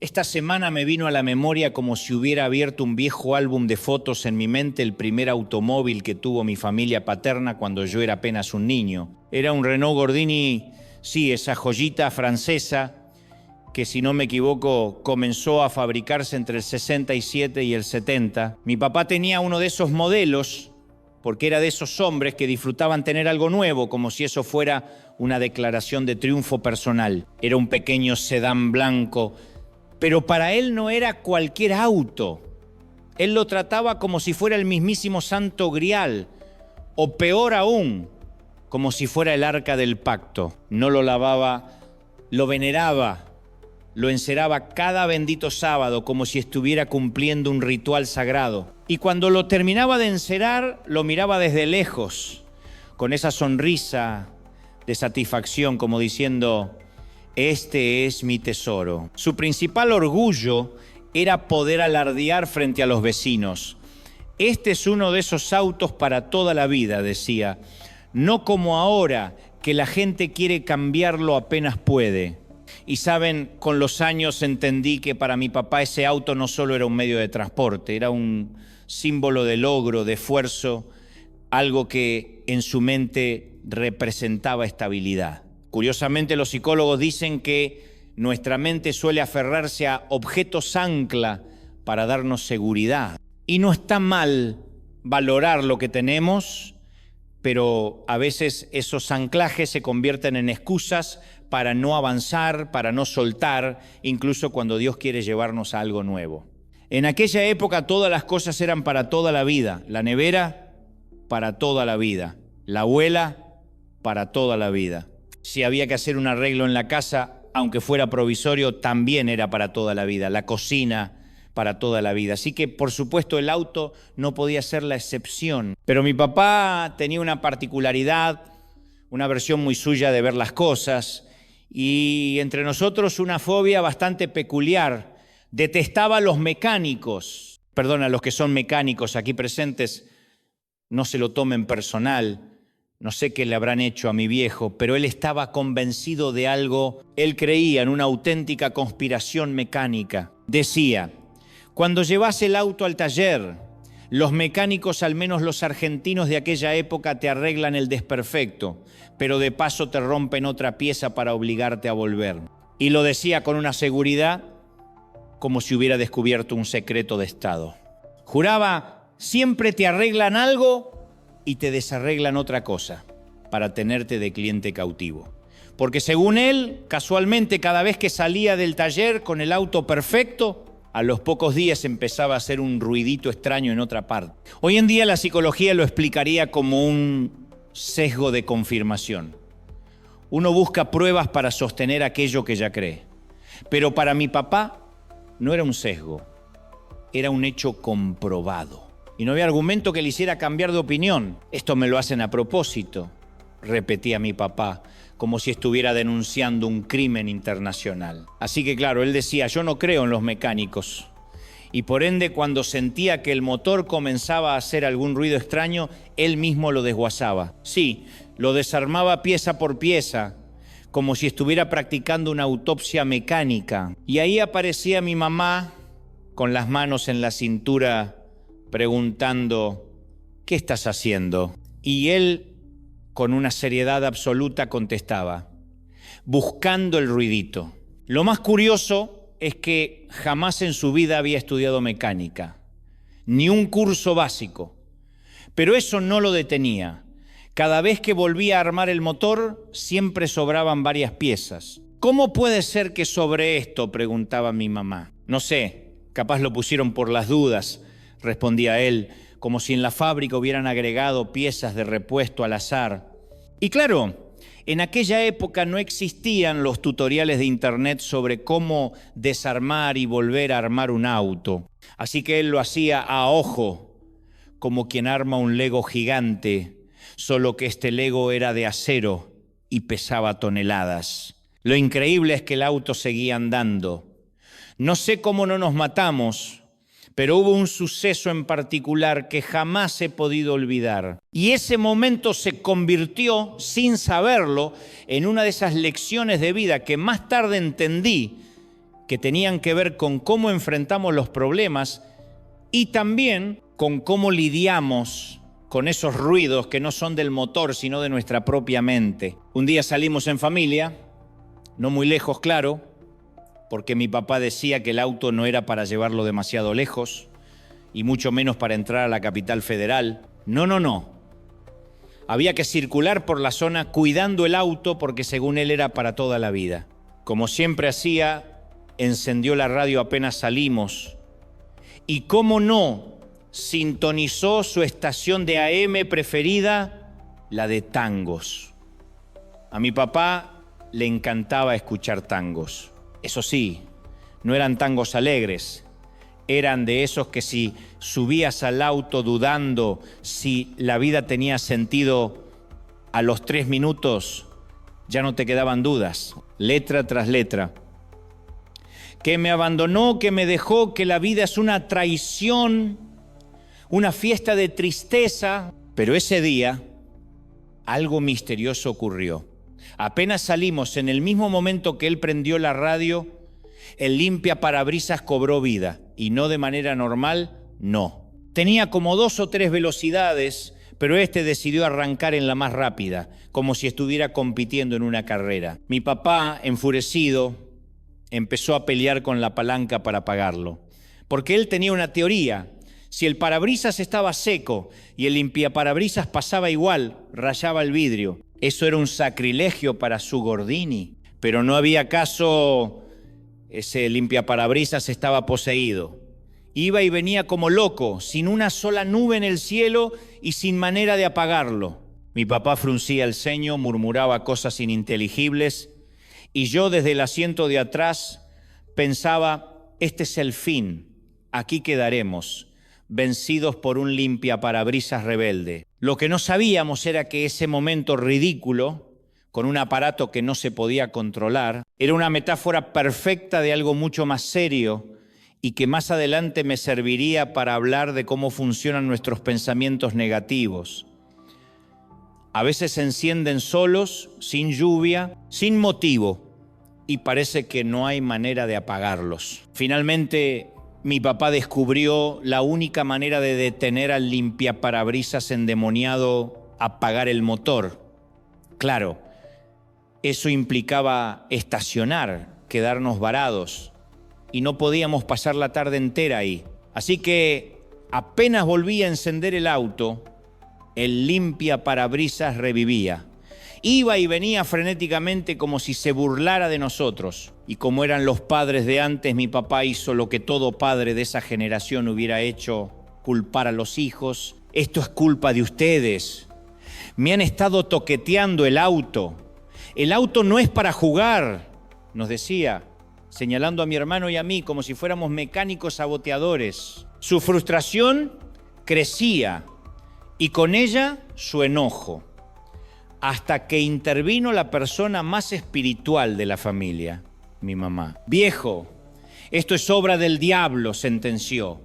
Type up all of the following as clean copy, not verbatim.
Esta semana me vino a la memoria como si hubiera abierto un viejo álbum de fotos en mi mente el primer automóvil que tuvo mi familia paterna cuando yo era apenas un niño. Era un Renault Gordini, sí, esa joyita francesa que, si no me equivoco, comenzó a fabricarse entre el 67 y el 70. Mi papá tenía uno de esos modelos porque era de esos hombres que disfrutaban tener algo nuevo, como si eso fuera una declaración de triunfo personal. Era un pequeño sedán blanco, pero para él no era cualquier auto. Él lo trataba como si fuera el mismísimo Santo Grial, o peor aún, como si fuera el Arca del Pacto. No lo lavaba, lo veneraba, lo enceraba cada bendito sábado como si estuviera cumpliendo un ritual sagrado. Y cuando lo terminaba de encerar, lo miraba desde lejos, con esa sonrisa de satisfacción, como diciendo: este es mi tesoro. Su principal orgullo era poder alardear frente a los vecinos. Este es uno de esos autos para toda la vida, decía. No como ahora, que la gente quiere cambiarlo apenas puede. Y saben, con los años entendí que para mi papá ese auto no solo era un medio de transporte, era un símbolo de logro, de esfuerzo, algo que en su mente representaba estabilidad. Curiosamente, los psicólogos dicen que nuestra mente suele aferrarse a objetos ancla para darnos seguridad. Y no está mal valorar lo que tenemos, pero a veces esos anclajes se convierten en excusas para no avanzar, para no soltar, incluso cuando Dios quiere llevarnos a algo nuevo. En aquella época todas las cosas eran para toda la vida. La nevera, para toda la vida. La abuela, para toda la vida. Si había que hacer un arreglo en la casa, aunque fuera provisorio, también era para toda la vida. La cocina, para toda la vida. Así que, por supuesto, el auto no podía ser la excepción. Pero mi papá tenía una particularidad, una versión muy suya de ver las cosas, y entre nosotros una fobia bastante peculiar. Detestaba a los mecánicos. Perdón, a los que son mecánicos aquí presentes, no se lo tomen personal. No sé qué le habrán hecho a mi viejo, pero él estaba convencido de algo. Él creía en una auténtica conspiración mecánica. Decía: cuando llevas el auto al taller, los mecánicos, al menos los argentinos de aquella época, te arreglan el desperfecto, pero de paso te rompen otra pieza para obligarte a volver. Y lo decía con una seguridad como si hubiera descubierto un secreto de Estado. Juraba: siempre te arreglan algo y te desarreglan otra cosa para tenerte de cliente cautivo. Porque según él, casualmente, cada vez que salía del taller con el auto perfecto, a los pocos días empezaba a hacer un ruidito extraño en otra parte. Hoy en día la psicología lo explicaría como un sesgo de confirmación. Uno busca pruebas para sostener aquello que ya cree. Pero para mi papá no era un sesgo, era un hecho comprobado. Y no había argumento que le hiciera cambiar de opinión. Esto me lo hacen a propósito, repetía mi papá, como si estuviera denunciando un crimen internacional. Así que claro, él decía: yo no creo en los mecánicos. Y por ende, cuando sentía que el motor comenzaba a hacer algún ruido extraño, él mismo lo desguazaba. Sí, lo desarmaba pieza por pieza, como si estuviera practicando una autopsia mecánica. Y ahí aparecía mi mamá con las manos en la cintura, preguntando: ¿qué estás haciendo? Y él, con una seriedad absoluta, contestaba: buscando el ruidito. Lo más curioso es que jamás en su vida había estudiado mecánica, ni un curso básico. Pero eso no lo detenía. Cada vez que volvía a armar el motor, siempre sobraban varias piezas. ¿Cómo puede ser que sobre esto?, preguntaba mi mamá. No sé, capaz lo pusieron por las dudas, respondía él, como si en la fábrica hubieran agregado piezas de repuesto al azar. Y claro, en aquella época no existían los tutoriales de internet sobre cómo desarmar y volver a armar un auto. Así que él lo hacía a ojo, como quien arma un Lego gigante, solo que este Lego era de acero y pesaba toneladas. Lo increíble es que el auto seguía andando. No sé cómo no nos matamos, pero hubo un suceso en particular que jamás he podido olvidar. Y ese momento se convirtió, sin saberlo, en una de esas lecciones de vida que más tarde entendí que tenían que ver con cómo enfrentamos los problemas y también con cómo lidiamos con esos ruidos que no son del motor, sino de nuestra propia mente. Un día salimos en familia, no muy lejos, claro, porque mi papá decía que el auto no era para llevarlo demasiado lejos y mucho menos para entrar a la capital federal. No. Había que circular por la zona cuidando el auto porque según él era para toda la vida. Como siempre hacía, encendió la radio apenas salimos y, cómo no, sintonizó su estación de AM preferida, la de tangos. A mi papá le encantaba escuchar tangos. Eso sí, no eran tangos alegres, eran de esos que si subías al auto dudando si la vida tenía sentido, a los 3 minutos ya no te quedaban dudas, letra tras letra. Que me abandonó, que me dejó, que la vida es una traición, una fiesta de tristeza. Pero ese día algo misterioso ocurrió. Apenas salimos, en el mismo momento que él prendió la radio, el limpiaparabrisas cobró vida. Y no de manera normal, no. Tenía como 2 o 3 velocidades, pero este decidió arrancar en la más rápida, como si estuviera compitiendo en una carrera. Mi papá, enfurecido, empezó a pelear con la palanca para apagarlo. Porque él tenía una teoría. Si el parabrisas estaba seco y el limpiaparabrisas pasaba igual, rayaba el vidrio. Eso era un sacrilegio para su Gordini. Pero no había caso, ese limpiaparabrisas estaba poseído. Iba y venía como loco, sin una sola nube en el cielo y sin manera de apagarlo. Mi papá fruncía el ceño, murmuraba cosas ininteligibles y yo desde el asiento de atrás pensaba, este es el fin, aquí quedaremos, vencidos por un limpiaparabrisas rebelde. Lo que no sabíamos era que ese momento ridículo, con un aparato que no se podía controlar, era una metáfora perfecta de algo mucho más serio y que más adelante me serviría para hablar de cómo funcionan nuestros pensamientos negativos. A veces se encienden solos, sin lluvia, sin motivo, y parece que no hay manera de apagarlos. Finalmente, mi papá descubrió la única manera de detener al limpiaparabrisas endemoniado, apagar el motor. Claro, eso implicaba estacionar, quedarnos varados, y no podíamos pasar la tarde entera ahí. Así que apenas volví a encender el auto, el limpiaparabrisas revivía. Iba y venía frenéticamente como si se burlara de nosotros. Y como eran los padres de antes, mi papá hizo lo que todo padre de esa generación hubiera hecho, culpar a los hijos. Esto es culpa de ustedes. Me han estado toqueteando el auto. El auto no es para jugar, nos decía, señalando a mi hermano y a mí como si fuéramos mecánicos saboteadores. Su frustración crecía y con ella su enojo, hasta que intervino la persona más espiritual de la familia, mi mamá. Viejo, esto es obra del diablo, sentenció,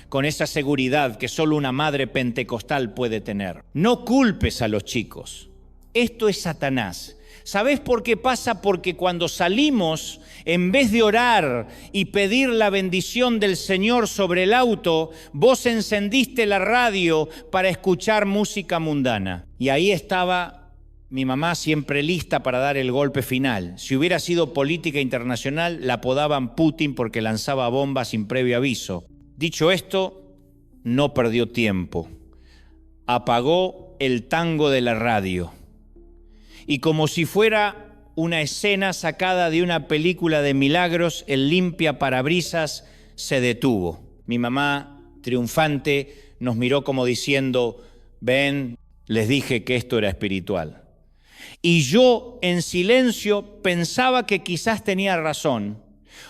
con esa seguridad que solo una madre pentecostal puede tener. No culpes a los chicos, esto es Satanás. ¿Sabés por qué pasa? Porque cuando salimos, en vez de orar y pedir la bendición del Señor sobre el auto, vos encendiste la radio para escuchar música mundana. Y ahí estaba mi mamá siempre lista para dar el golpe final. Si hubiera sido política internacional, la apodaban Putin porque lanzaba bombas sin previo aviso. Dicho esto, no perdió tiempo. Apagó el tango de la radio. Y como si fuera una escena sacada de una película de milagros, el limpiaparabrisas se detuvo. Mi mamá, triunfante, nos miró como diciendo, ven, les dije que esto era espiritual. Y yo, en silencio, pensaba que quizás tenía razón,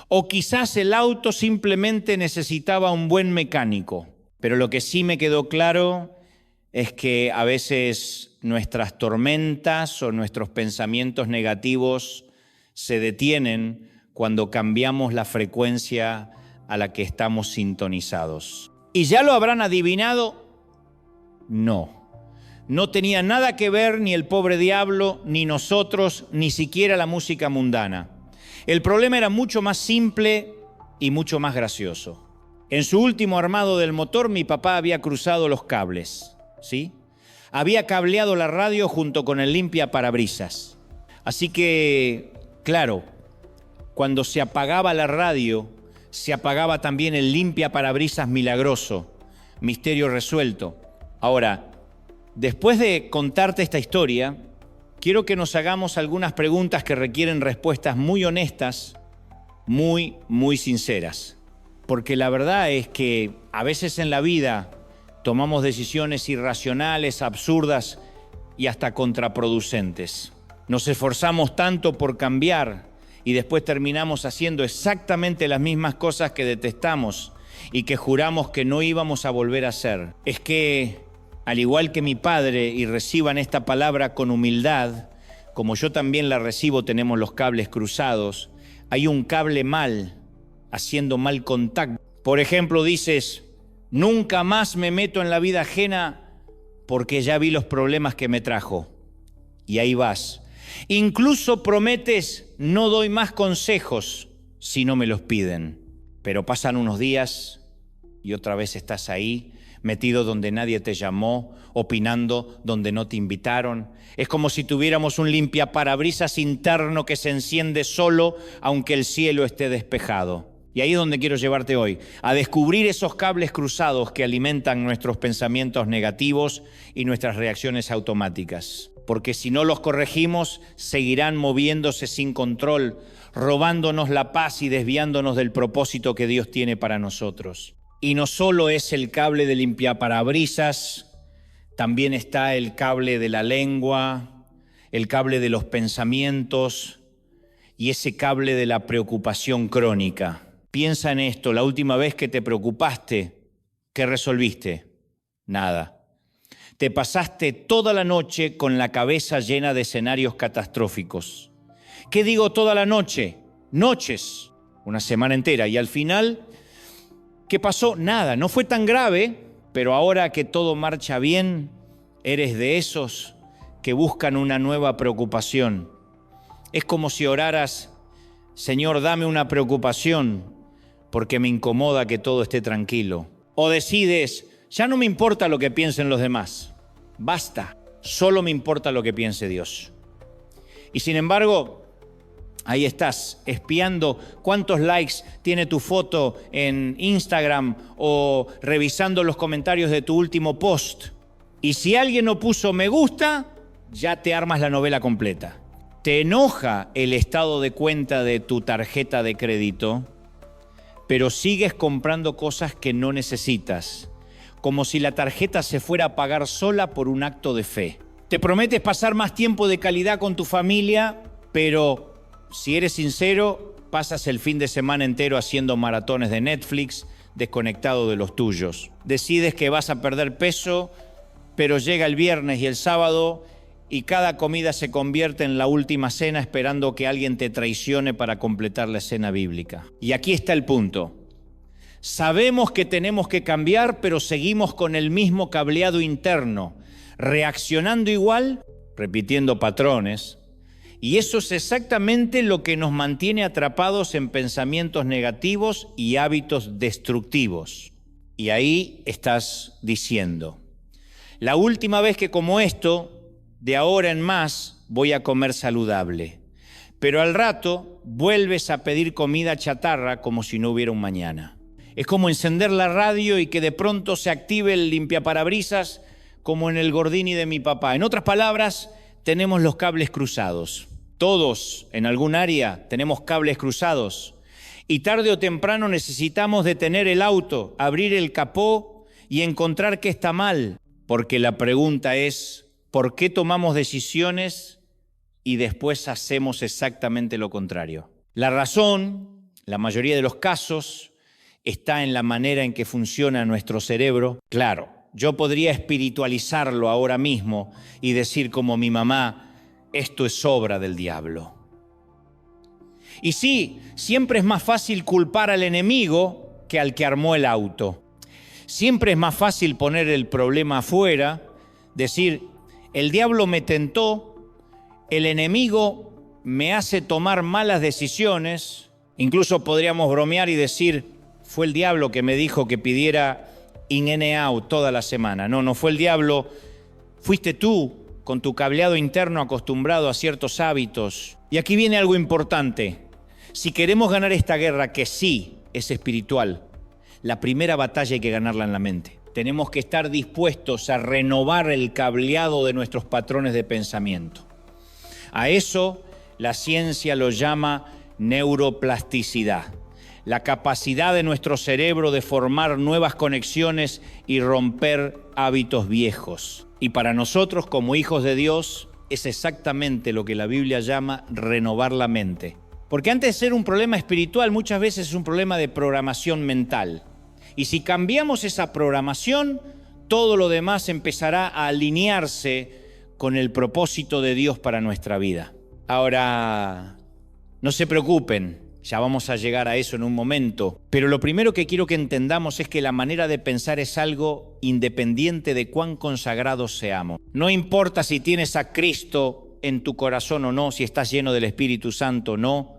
o quizás el auto simplemente necesitaba un buen mecánico. Pero lo que sí me quedó claro es que a veces nuestras tormentas o nuestros pensamientos negativos se detienen cuando cambiamos la frecuencia a la que estamos sintonizados. ¿Y ya lo habrán adivinado? No. No tenía nada que ver ni el pobre diablo, ni nosotros, ni siquiera la música mundana. El problema era mucho más simple y mucho más gracioso. En su último armado del motor, mi papá había cruzado los cables, ¿sí? Había cableado la radio junto con el limpiaparabrisas. Así que, claro, cuando se apagaba la radio, se apagaba también el limpiaparabrisas milagroso. Misterio resuelto. Ahora, después de contarte esta historia, quiero que nos hagamos algunas preguntas que requieren respuestas muy honestas, muy sinceras. Porque la verdad es que a veces en la vida tomamos decisiones irracionales, absurdas y hasta contraproducentes. Nos esforzamos tanto por cambiar y después terminamos haciendo exactamente las mismas cosas que detestamos y que juramos que no íbamos a volver a hacer. Es que, al igual que mi padre, y reciban esta palabra con humildad, como yo también la recibo, tenemos los cables cruzados, hay un cable mal, haciendo mal contacto. Por ejemplo, dices, nunca más me meto en la vida ajena porque ya vi los problemas que me trajo. Y ahí vas. Incluso prometes, no doy más consejos si no me los piden. Pero pasan unos días y otra vez estás ahí, metido donde nadie te llamó, opinando donde no te invitaron. Es como si tuviéramos un limpiaparabrisas interno que se enciende solo aunque el cielo esté despejado. Y ahí es donde quiero llevarte hoy, a descubrir esos cables cruzados que alimentan nuestros pensamientos negativos y nuestras reacciones automáticas. Porque si no los corregimos, seguirán moviéndose sin control, robándonos la paz y desviándonos del propósito que Dios tiene para nosotros. Y no solo es el cable de limpiaparabrisas, también está el cable de la lengua, el cable de los pensamientos y ese cable de la preocupación crónica. Piensa en esto, la última vez que te preocupaste, ¿qué resolviste? Nada. Te pasaste toda la noche con la cabeza llena de escenarios catastróficos. ¿Qué digo toda la noche? Noches, una semana entera. Y al final, ¿qué pasó? Nada, no fue tan grave, pero ahora que todo marcha bien, eres de esos que buscan una nueva preocupación. Es como si oraras, Señor, dame una preocupación, porque me incomoda que todo esté tranquilo. O decides, ya no me importa lo que piensen los demás. Basta, solo me importa lo que piense Dios. Y sin embargo, ahí estás, espiando cuántos likes tiene tu foto en Instagram o revisando los comentarios de tu último post. Y si alguien no puso me gusta, ya te armas la novela completa. Te enoja el estado de cuenta de tu tarjeta de crédito, pero sigues comprando cosas que no necesitas, como si la tarjeta se fuera a pagar sola por un acto de fe. Te prometes pasar más tiempo de calidad con tu familia, pero si eres sincero, pasas el fin de semana entero haciendo maratones de Netflix, desconectado de los tuyos. Decides que vas a perder peso, pero llega el viernes y el sábado y cada comida se convierte en la última cena esperando que alguien te traicione para completar la escena bíblica. Y aquí está el punto. Sabemos que tenemos que cambiar, pero seguimos con el mismo cableado interno, reaccionando igual, repitiendo patrones. Y eso es exactamente lo que nos mantiene atrapados en pensamientos negativos y hábitos destructivos. Y ahí estás diciendo, la última vez que como esto, de ahora en más voy a comer saludable. Pero al rato vuelves a pedir comida chatarra como si no hubiera un mañana. Es como encender la radio y que de pronto se active el limpiaparabrisas como en el Gordini de mi papá. En otras palabras, tenemos los cables cruzados. Todos en algún área tenemos cables cruzados. Y tarde o temprano necesitamos detener el auto, abrir el capó y encontrar qué está mal. Porque la pregunta es, ¿por qué tomamos decisiones y después hacemos exactamente lo contrario? La razón, la mayoría de los casos, está en la manera en que funciona nuestro cerebro. Claro, yo podría espiritualizarlo ahora mismo y decir como mi mamá, esto es obra del diablo. Y sí, siempre es más fácil culpar al enemigo que al que armó el auto. Siempre es más fácil poner el problema afuera, decir, el diablo me tentó, el enemigo me hace tomar malas decisiones. Incluso podríamos bromear y decir, fue el diablo que me dijo que pidiera in and out toda la semana. No, no fue el diablo, fuiste tú con tu cableado interno acostumbrado a ciertos hábitos. Y aquí viene algo importante. Si queremos ganar esta guerra, que sí es espiritual, la primera batalla hay que ganarla en la mente. Tenemos que estar dispuestos a renovar el cableado de nuestros patrones de pensamiento. A eso la ciencia lo llama neuroplasticidad, la capacidad de nuestro cerebro de formar nuevas conexiones y romper hábitos viejos. Y para nosotros, como hijos de Dios, es exactamente lo que la Biblia llama renovar la mente. Porque antes de ser un problema espiritual, muchas veces es un problema de programación mental. Y si cambiamos esa programación, todo lo demás empezará a alinearse con el propósito de Dios para nuestra vida. Ahora, no se preocupen, ya vamos a llegar a eso en un momento, pero lo primero que quiero que entendamos es que la manera de pensar es algo independiente de cuán consagrados seamos. No importa si tienes a Cristo en tu corazón o no, si estás lleno del Espíritu Santo o no,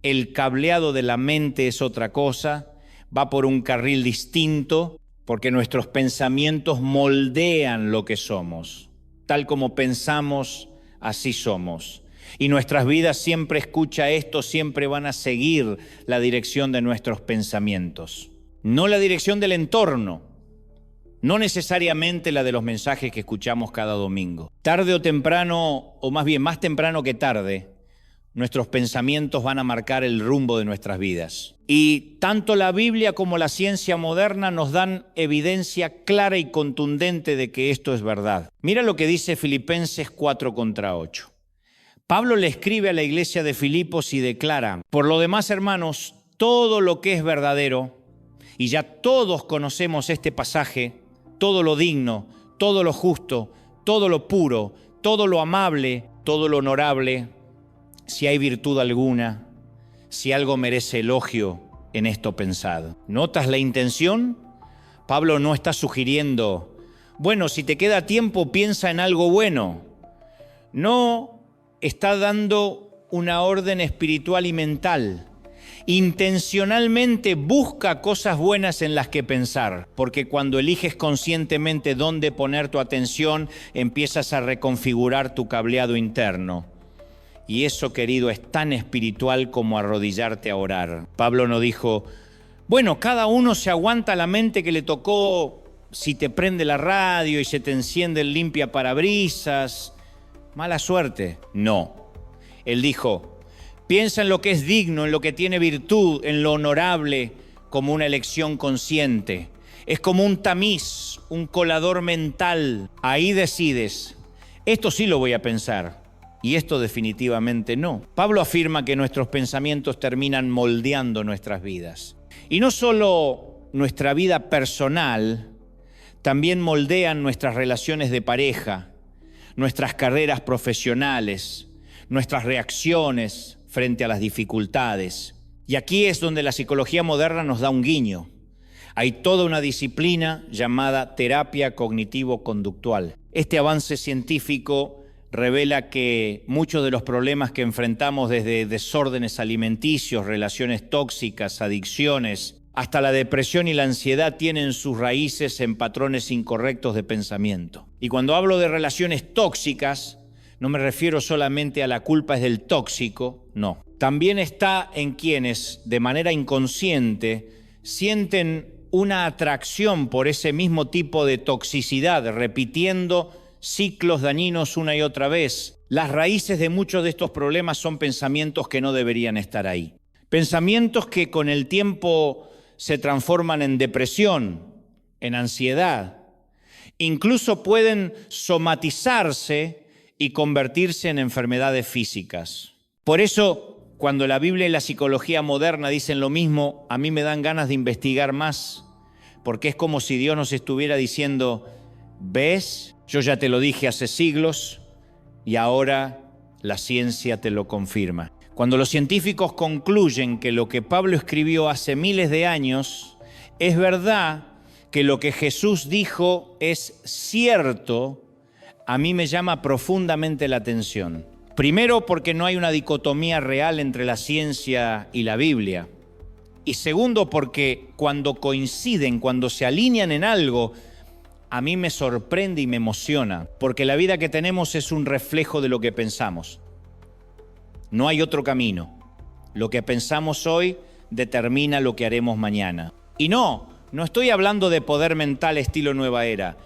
el cableado de la mente es otra cosa, va por un carril distinto, porque nuestros pensamientos moldean lo que somos. Tal como pensamos, así somos. Y nuestras vidas, siempre escucha esto, siempre van a seguir la dirección de nuestros pensamientos. No la dirección del entorno, no necesariamente la de los mensajes que escuchamos cada domingo. Tarde o temprano, o más bien más temprano que tarde, nuestros pensamientos van a marcar el rumbo de nuestras vidas. Y tanto la Biblia como la ciencia moderna nos dan evidencia clara y contundente de que esto es verdad. Mira lo que dice Filipenses 4:8. Pablo le escribe a la iglesia de Filipos y declara: por lo demás, hermanos, todo lo que es verdadero, y ya todos conocemos este pasaje, todo lo digno, todo lo justo, todo lo puro, todo lo amable, todo lo honorable, si hay virtud alguna, si algo merece elogio, en esto pensad. ¿Notas la intención? Pablo no está sugiriendo, bueno, si te queda tiempo, piensa en algo bueno. No está dando una orden espiritual y mental. Intencionalmente busca cosas buenas en las que pensar, porque cuando eliges conscientemente dónde poner tu atención, empiezas a reconfigurar tu cableado interno. Y eso, querido, es tan espiritual como arrodillarte a orar. Pablo no dijo, bueno, cada uno se aguanta la mente que le tocó si te prende la radio y se te enciende el limpiaparabrisas. Mala suerte. No. Él dijo, piensa en lo que es digno, en lo que tiene virtud, en lo honorable, como una elección consciente. Es como un tamiz, un colador mental. Ahí decides, esto sí lo voy a pensar. Y esto definitivamente no. Pablo afirma que nuestros pensamientos terminan moldeando nuestras vidas. Y no solo nuestra vida personal, también moldean nuestras relaciones de pareja, nuestras carreras profesionales, nuestras reacciones frente a las dificultades. Y aquí es donde la psicología moderna nos da un guiño. Hay toda una disciplina llamada terapia cognitivo-conductual. Este avance científico revela que muchos de los problemas que enfrentamos, desde desórdenes alimenticios, relaciones tóxicas, adicciones, hasta la depresión y la ansiedad, tienen sus raíces en patrones incorrectos de pensamiento. Y cuando hablo de relaciones tóxicas, no me refiero solamente a la culpa es del tóxico, no. También está en quienes, de manera inconsciente, sienten una atracción por ese mismo tipo de toxicidad, repitiendo ciclos dañinos una y otra vez. Las raíces de muchos de estos problemas son pensamientos que no deberían estar ahí. Pensamientos que con el tiempo se transforman en depresión, en ansiedad. Incluso pueden somatizarse y convertirse en enfermedades físicas. Por eso, cuando la Biblia y la psicología moderna dicen lo mismo, a mí me dan ganas de investigar más, porque es como si Dios nos estuviera diciendo, ¿ves? Yo ya te lo dije hace siglos y ahora la ciencia te lo confirma. Cuando los científicos concluyen que lo que Pablo escribió hace miles de años es verdad, que lo que Jesús dijo es cierto, a mí me llama profundamente la atención. Primero, porque no hay una dicotomía real entre la ciencia y la Biblia. Y segundo, porque cuando coinciden, cuando se alinean en algo, a mí me sorprende y me emociona, porque la vida que tenemos es un reflejo de lo que pensamos. No hay otro camino. Lo que pensamos hoy determina lo que haremos mañana. Y no estoy hablando de poder mental estilo nueva era.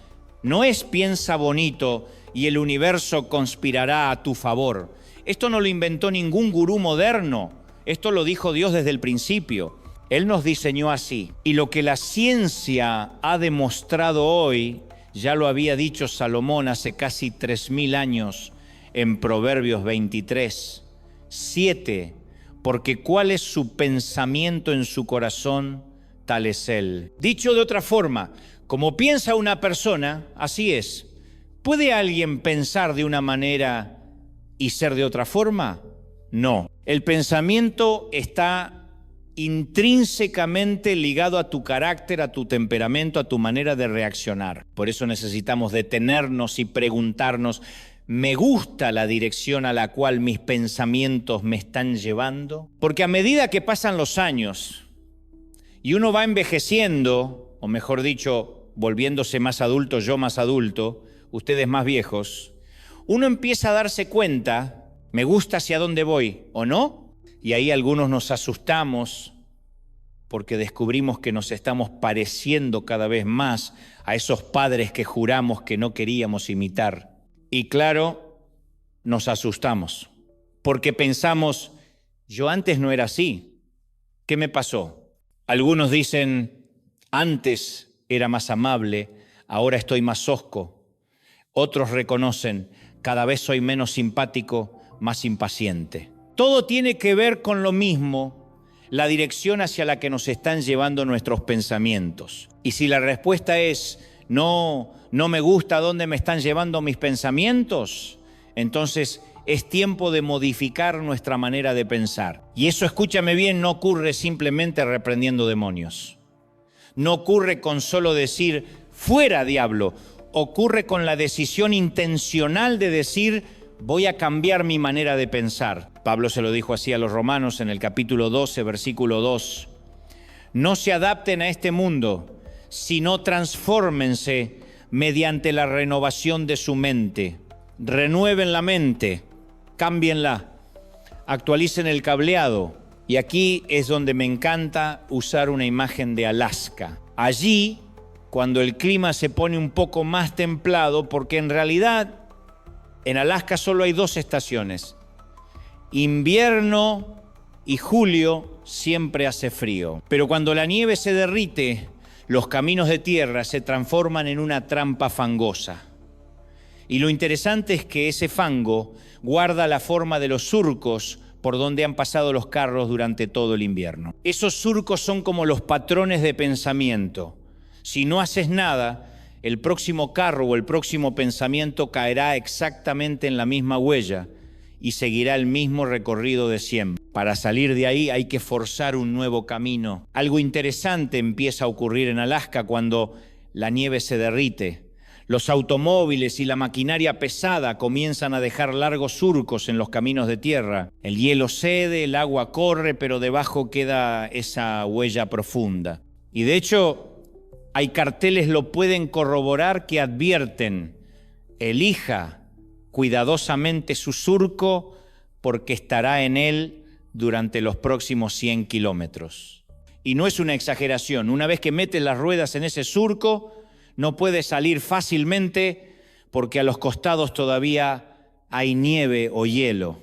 No es piensa bonito y el universo conspirará a tu favor. Esto no lo inventó ningún gurú moderno. Esto lo dijo Dios desde el principio. Él nos diseñó así. Y lo que la ciencia ha demostrado hoy, ya lo había dicho Salomón hace casi 3000 años en Proverbios 23, 7, porque cuál es su pensamiento en su corazón, tal es él. Dicho de otra forma, como piensa una persona, así es. ¿Puede alguien pensar de una manera y ser de otra forma? No. El pensamiento está intrínsecamente ligado a tu carácter, a tu temperamento, a tu manera de reaccionar. Por eso necesitamos detenernos y preguntarnos, ¿me gusta la dirección a la cual mis pensamientos me están llevando? Porque a medida que pasan los años y uno va envejeciendo, o mejor dicho, volviéndose más adulto, yo más adulto, ustedes más viejos, uno empieza a darse cuenta, ¿me gusta hacia dónde voy o no? Y ahí algunos nos asustamos porque descubrimos que nos estamos pareciendo cada vez más a esos padres que juramos que no queríamos imitar. Y claro, nos asustamos porque pensamos, yo antes no era así. ¿Qué me pasó? Algunos dicen, antes era más amable, ahora estoy más hosco. Otros reconocen, cada vez soy menos simpático, más impaciente. Todo tiene que ver con lo mismo, la dirección hacia la que nos están llevando nuestros pensamientos. Y si la respuesta es no me gusta a dónde me están llevando mis pensamientos, entonces es tiempo de modificar nuestra manera de pensar. Y eso, escúchame bien, no ocurre simplemente reprendiendo demonios. No ocurre con solo decir fuera diablo, ocurre con la decisión intencional de decir voy a cambiar mi manera de pensar. Pablo se lo dijo así a los romanos en el capítulo 12, versículo 2. No se adapten a este mundo, sino transfórmense mediante la renovación de su mente. Renueven la mente, cámbienla, actualicen el cableado. Y aquí es donde me encanta usar una imagen de Alaska. Allí, cuando el clima se pone un poco más templado, porque en realidad en Alaska solo hay 2 estaciones. Invierno y julio siempre hace frío. Pero cuando la nieve se derrite, los caminos de tierra se transforman en una trampa fangosa. Y lo interesante es que ese fango guarda la forma de los surcos por donde han pasado los carros durante todo el invierno. Esos surcos son como los patrones de pensamiento. Si no haces nada, el próximo carro o el próximo pensamiento caerá exactamente en la misma huella y seguirá el mismo recorrido de siempre. Para salir de ahí hay que forzar un nuevo camino. Algo interesante empieza a ocurrir en Alaska cuando la nieve se derrite. Los automóviles y la maquinaria pesada comienzan a dejar largos surcos en los caminos de tierra. El hielo cede, el agua corre, pero debajo queda esa huella profunda. Y de hecho, hay carteles, lo pueden corroborar, que advierten, elija cuidadosamente su surco porque estará en él durante los próximos 100 kilómetros. Y no es una exageración, una vez que metes las ruedas en ese surco, no puedes salir fácilmente porque a los costados todavía hay nieve o hielo.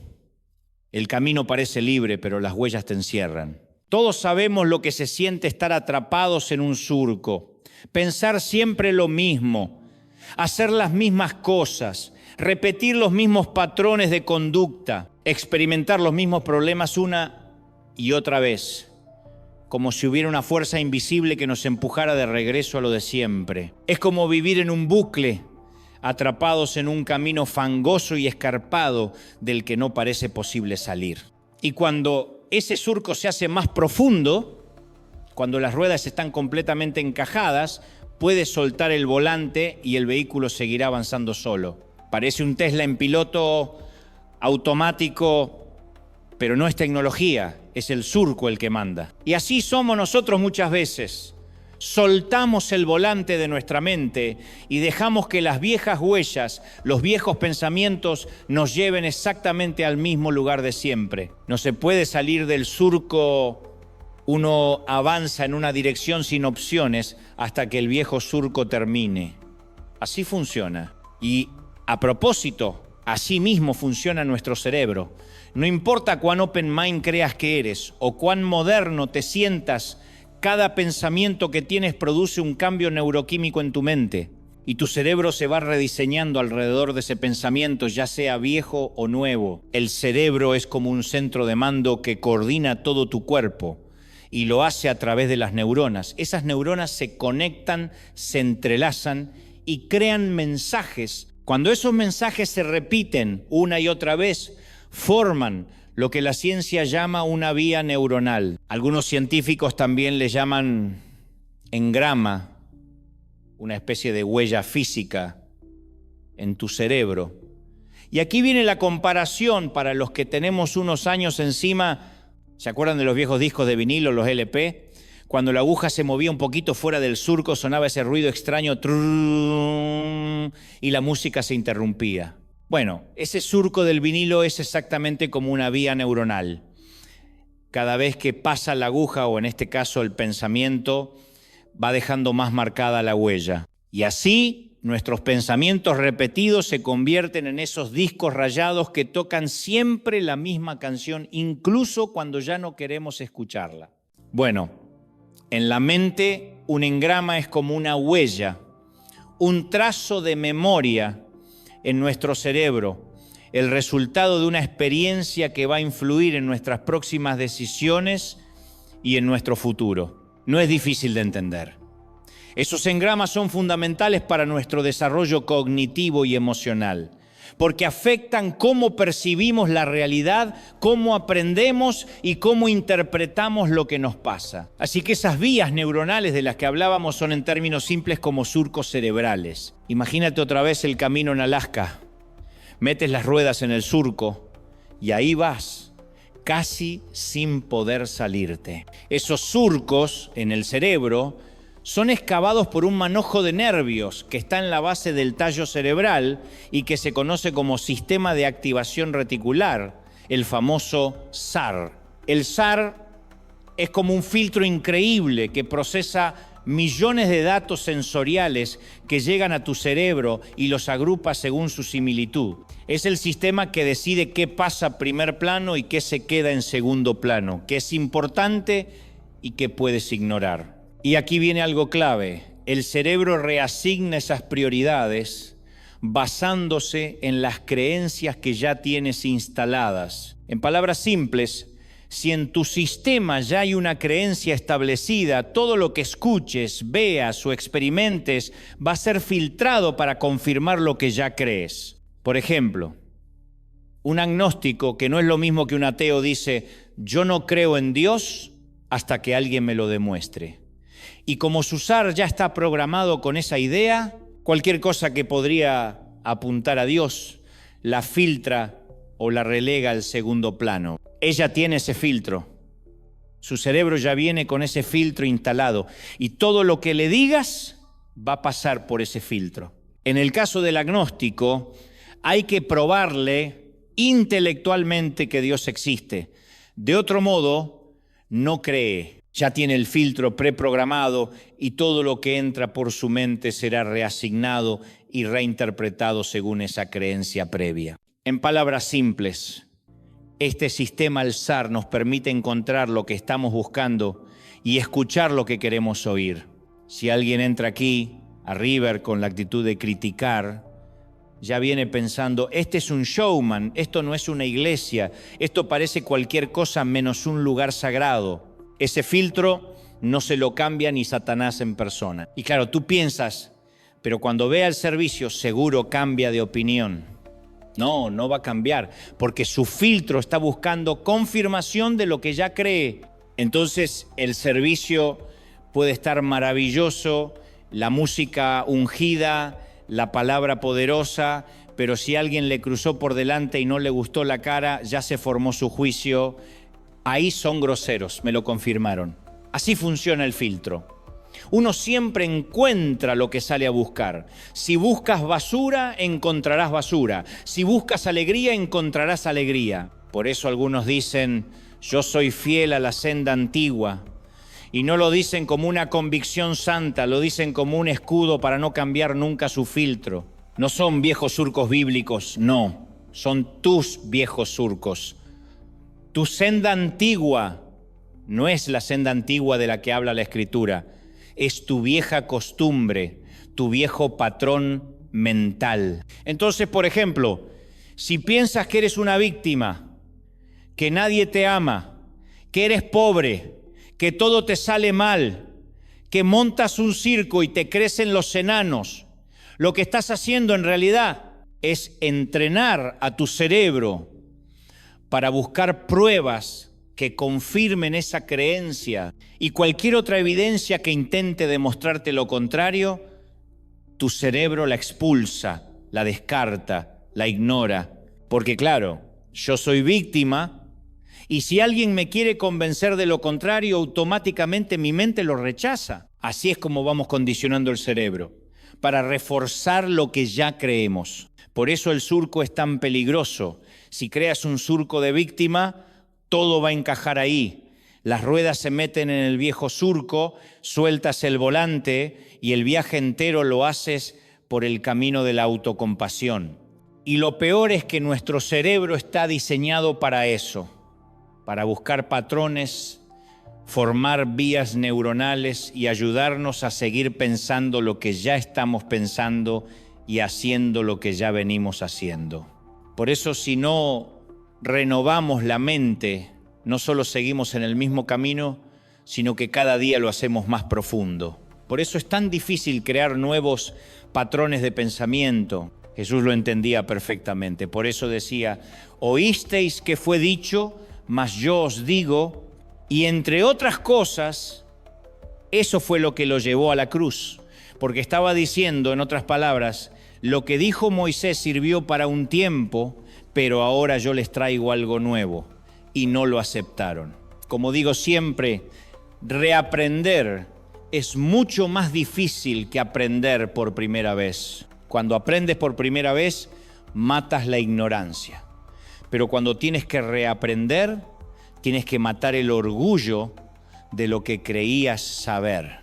El camino parece libre, pero las huellas te encierran. Todos sabemos lo que se siente estar atrapados en un surco. Pensar siempre lo mismo, hacer las mismas cosas, repetir los mismos patrones de conducta, experimentar los mismos problemas una y otra vez, como si hubiera una fuerza invisible que nos empujara de regreso a lo de siempre. Es como vivir en un bucle, atrapados en un camino fangoso y escarpado del que no parece posible salir. Y cuando ese surco se hace más profundo, cuando las ruedas están completamente encajadas, puedes soltar el volante y el vehículo seguirá avanzando solo. Parece un Tesla en piloto automático, pero no es tecnología, es el surco el que manda. Y así somos nosotros muchas veces. Soltamos el volante de nuestra mente y dejamos que las viejas huellas, los viejos pensamientos nos lleven exactamente al mismo lugar de siempre. No se puede salir del surco, uno avanza en una dirección sin opciones hasta que el viejo surco termine. Así funciona. Y a propósito, así mismo funciona nuestro cerebro. No importa cuán open mind creas que eres o cuán moderno te sientas, cada pensamiento que tienes produce un cambio neuroquímico en tu mente y tu cerebro se va rediseñando alrededor de ese pensamiento, ya sea viejo o nuevo. El cerebro es como un centro de mando que coordina todo tu cuerpo y lo hace a través de las neuronas. Esas neuronas se conectan, se entrelazan y crean mensajes. Cuando esos mensajes se repiten una y otra vez, forman lo que la ciencia llama una vía neuronal. Algunos científicos también le llaman engrama, una especie de huella física en tu cerebro. Y aquí viene la comparación para los que tenemos unos años encima. ¿Se acuerdan de los viejos discos de vinilo, los LP? Cuando la aguja se movía un poquito fuera del surco, sonaba ese ruido extraño y la música se interrumpía. Bueno, ese surco del vinilo es exactamente como una vía neuronal. Cada vez que pasa la aguja, o en este caso el pensamiento, va dejando más marcada la huella. Y así nuestros pensamientos repetidos se convierten en esos discos rayados que tocan siempre la misma canción, incluso cuando ya no queremos escucharla. Bueno, en la mente un engrama es como una huella, un trazo de memoria en nuestro cerebro, el resultado de una experiencia que va a influir en nuestras próximas decisiones y en nuestro futuro. No es difícil de entender. Esos engramas son fundamentales para nuestro desarrollo cognitivo y emocional, porque afectan cómo percibimos la realidad, cómo aprendemos y cómo interpretamos lo que nos pasa. Así que esas vías neuronales de las que hablábamos son en términos simples como surcos cerebrales. Imagínate otra vez el camino en Alaska. Metes las ruedas en el surco y ahí vas, casi sin poder salirte. Esos surcos en el cerebro son excavados por un manojo de nervios que está en la base del tallo cerebral y que se conoce como sistema de activación reticular, el famoso SAR. El SAR es como un filtro increíble que procesa millones de datos sensoriales que llegan a tu cerebro y los agrupa según su similitud. Es el sistema que decide qué pasa a primer plano y qué se queda en segundo plano, qué es importante y qué puedes ignorar. Y aquí viene algo clave. El cerebro reasigna esas prioridades basándose en las creencias que ya tienes instaladas. En palabras simples, si en tu sistema ya hay una creencia establecida, todo lo que escuches, veas o experimentes va a ser filtrado para confirmar lo que ya crees. Por ejemplo, un agnóstico, que no es lo mismo que un ateo, dice: yo no creo en Dios hasta que alguien me lo demuestre. Y como su SAR ya está programado con esa idea, cualquier cosa que podría apuntar a Dios la filtra o la relega al segundo plano. Ella tiene ese filtro. Su cerebro ya viene con ese filtro instalado y todo lo que le digas va a pasar por ese filtro. En el caso del agnóstico, hay que probarle intelectualmente que Dios existe. De otro modo, no cree. Ya tiene el filtro preprogramado y todo lo que entra por su mente será reasignado y reinterpretado según esa creencia previa. En palabras simples, este sistema al SAR nos permite encontrar lo que estamos buscando y escuchar lo que queremos oír. Si alguien entra aquí, a River, con la actitud de criticar, ya viene pensando: este es un showman, esto no es una iglesia, esto parece cualquier cosa menos un lugar sagrado. Ese filtro no se lo cambia ni Satanás en persona. Y claro, tú piensas, pero cuando vea el servicio seguro cambia de opinión. No, no va a cambiar, porque su filtro está buscando confirmación de lo que ya cree. Entonces el servicio puede estar maravilloso, la música ungida, la palabra poderosa, pero si alguien le cruzó por delante y no le gustó la cara, ya se formó su juicio. Ahí son groseros, me lo confirmaron. Así funciona el filtro. Uno siempre encuentra lo que sale a buscar. Si buscas basura, encontrarás basura. Si buscas alegría, encontrarás alegría. Por eso algunos dicen, yo soy fiel a la senda antigua. Y no lo dicen como una convicción santa, lo dicen como un escudo para no cambiar nunca su filtro. No son viejos surcos bíblicos, no. Son tus viejos surcos. Tu senda antigua no es la senda antigua de la que habla la Escritura. Es tu vieja costumbre, tu viejo patrón mental. Entonces, por ejemplo, si piensas que eres una víctima, que nadie te ama, que eres pobre, que todo te sale mal, que montas un circo y te crecen los enanos, lo que estás haciendo en realidad es entrenar a tu cerebro para buscar pruebas que confirmen esa creencia, y cualquier otra evidencia que intente demostrarte lo contrario, tu cerebro la expulsa, la descarta, la ignora. Porque claro, yo soy víctima, y si alguien me quiere convencer de lo contrario, automáticamente mi mente lo rechaza. Así es como vamos condicionando el cerebro, para reforzar lo que ya creemos. Por eso el surco es tan peligroso. Si creas un surco de víctima, todo va a encajar ahí. Las ruedas se meten en el viejo surco, sueltas el volante y el viaje entero lo haces por el camino de la autocompasión. Y lo peor es que nuestro cerebro está diseñado para eso, para buscar patrones, formar vías neuronales y ayudarnos a seguir pensando lo que ya estamos pensando y haciendo lo que ya venimos haciendo. Por eso, si no renovamos la mente, no solo seguimos en el mismo camino, sino que cada día lo hacemos más profundo. Por eso es tan difícil crear nuevos patrones de pensamiento. Jesús lo entendía perfectamente. Por eso decía, oísteis que fue dicho, mas yo os digo, y entre otras cosas, eso fue lo que lo llevó a la cruz. Porque estaba diciendo, en otras palabras, lo que dijo Moisés sirvió para un tiempo, pero ahora yo les traigo algo nuevo, y no lo aceptaron. Como digo siempre, reaprender es mucho más difícil que aprender por primera vez. Cuando aprendes por primera vez, matas la ignorancia. Pero cuando tienes que reaprender, tienes que matar el orgullo de lo que creías saber.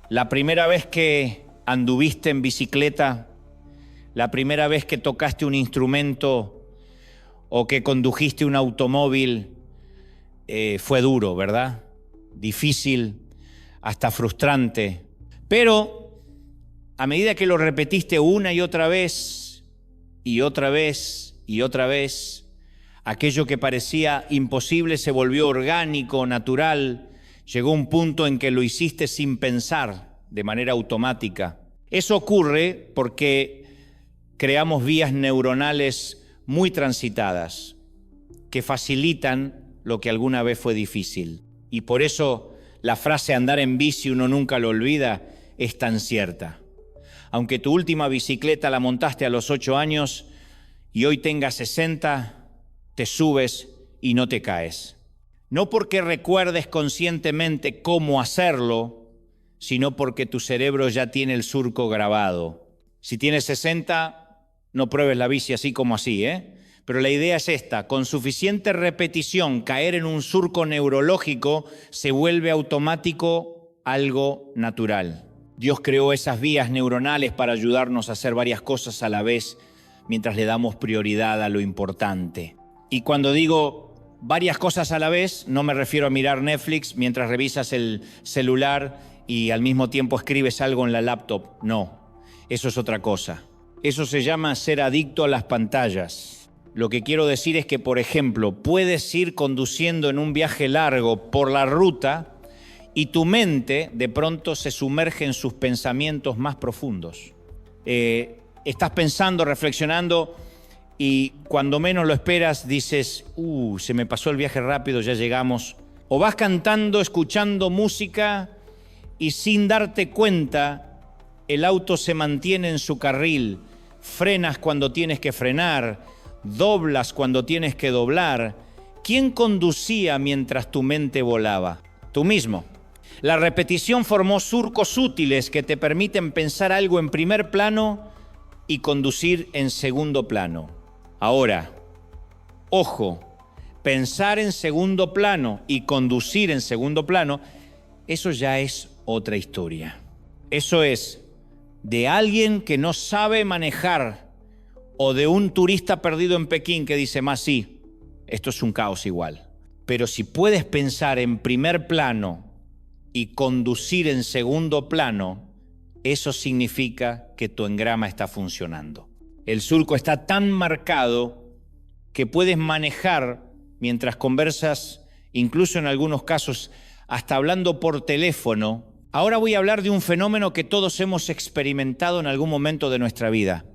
La primera vez que anduviste en bicicleta, la primera vez que tocaste un instrumento o que condujiste un automóvil, fue duro, ¿verdad? Difícil, hasta frustrante. Pero a medida que lo repetiste una y otra vez, y otra vez, y otra vez, aquello que parecía imposible se volvió orgánico, natural. Llegó un punto en que lo hiciste sin pensar, de manera automática. Eso ocurre porque creamos vías neuronales muy transitadas, que facilitan lo que alguna vez fue difícil. Y por eso la frase andar en bici uno nunca lo olvida es tan cierta. Aunque tu última bicicleta la montaste a los 8 años y hoy tengas 60, te subes y no te caes. No porque recuerdes conscientemente cómo hacerlo, sino porque tu cerebro ya tiene el surco grabado. Si tienes 60, no pruebes la bici así como así, Pero la idea es esta: con suficiente repetición, caer en un surco neurológico se vuelve automático algo natural. Dios creó esas vías neuronales para ayudarnos a hacer varias cosas a la vez mientras le damos prioridad a lo importante. Y cuando digo varias cosas a la vez, no me refiero a mirar Netflix mientras revisas el celular y al mismo tiempo escribes algo en la laptop. No, eso es otra cosa. Eso se llama ser adicto a las pantallas. Lo que quiero decir es que, por ejemplo, puedes ir conduciendo en un viaje largo por la ruta y tu mente de pronto se sumerge en sus pensamientos más profundos. Estás pensando, reflexionando y cuando menos lo esperas dices, se me pasó el viaje rápido, ya llegamos. O vas cantando, escuchando música y sin darte cuenta, el auto se mantiene en su carril, frenas cuando tienes que frenar, doblas cuando tienes que doblar. ¿Quién conducía mientras tu mente volaba? Tú mismo. La repetición formó surcos útiles que te permiten pensar algo en primer plano y conducir en segundo plano. Ahora, ojo, pensar en segundo plano y conducir en segundo plano, eso ya es otra historia. Eso es de alguien que no sabe manejar o de un turista perdido en Pekín que dice, más sí, esto es un caos igual. Pero si puedes pensar en primer plano y conducir en segundo plano, eso significa que tu engrama está funcionando. El surco está tan marcado que puedes manejar mientras conversas, incluso en algunos casos, hasta hablando por teléfono. Ahora voy a hablar de un fenómeno que todos hemos experimentado en algún momento de nuestra vida,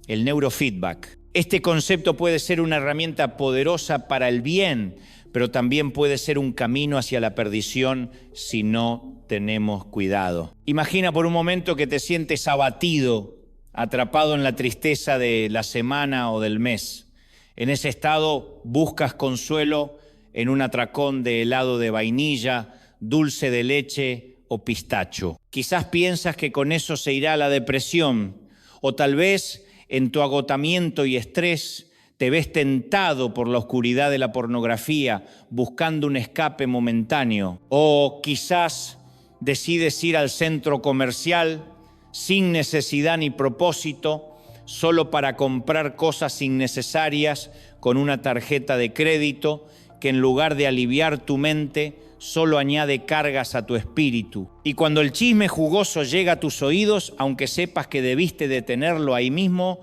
el neurofeedback. Este concepto puede ser una herramienta poderosa para el bien, pero también puede ser un camino hacia la perdición si no tenemos cuidado. Imagina por un momento que te sientes abatido, atrapado en la tristeza de la semana o del mes. En ese estado buscas consuelo en un atracón de helado de vainilla, dulce de leche o pistacho. Quizás piensas que con eso se irá la depresión, o tal vez en tu agotamiento y estrés te ves tentado por la oscuridad de la pornografía, buscando un escape momentáneo. O quizás decides ir al centro comercial sin necesidad ni propósito, solo para comprar cosas innecesarias con una tarjeta de crédito que en lugar de aliviar tu mente, solo añade cargas a tu espíritu. Y cuando el chisme jugoso llega a tus oídos, aunque sepas que debiste detenerlo ahí mismo,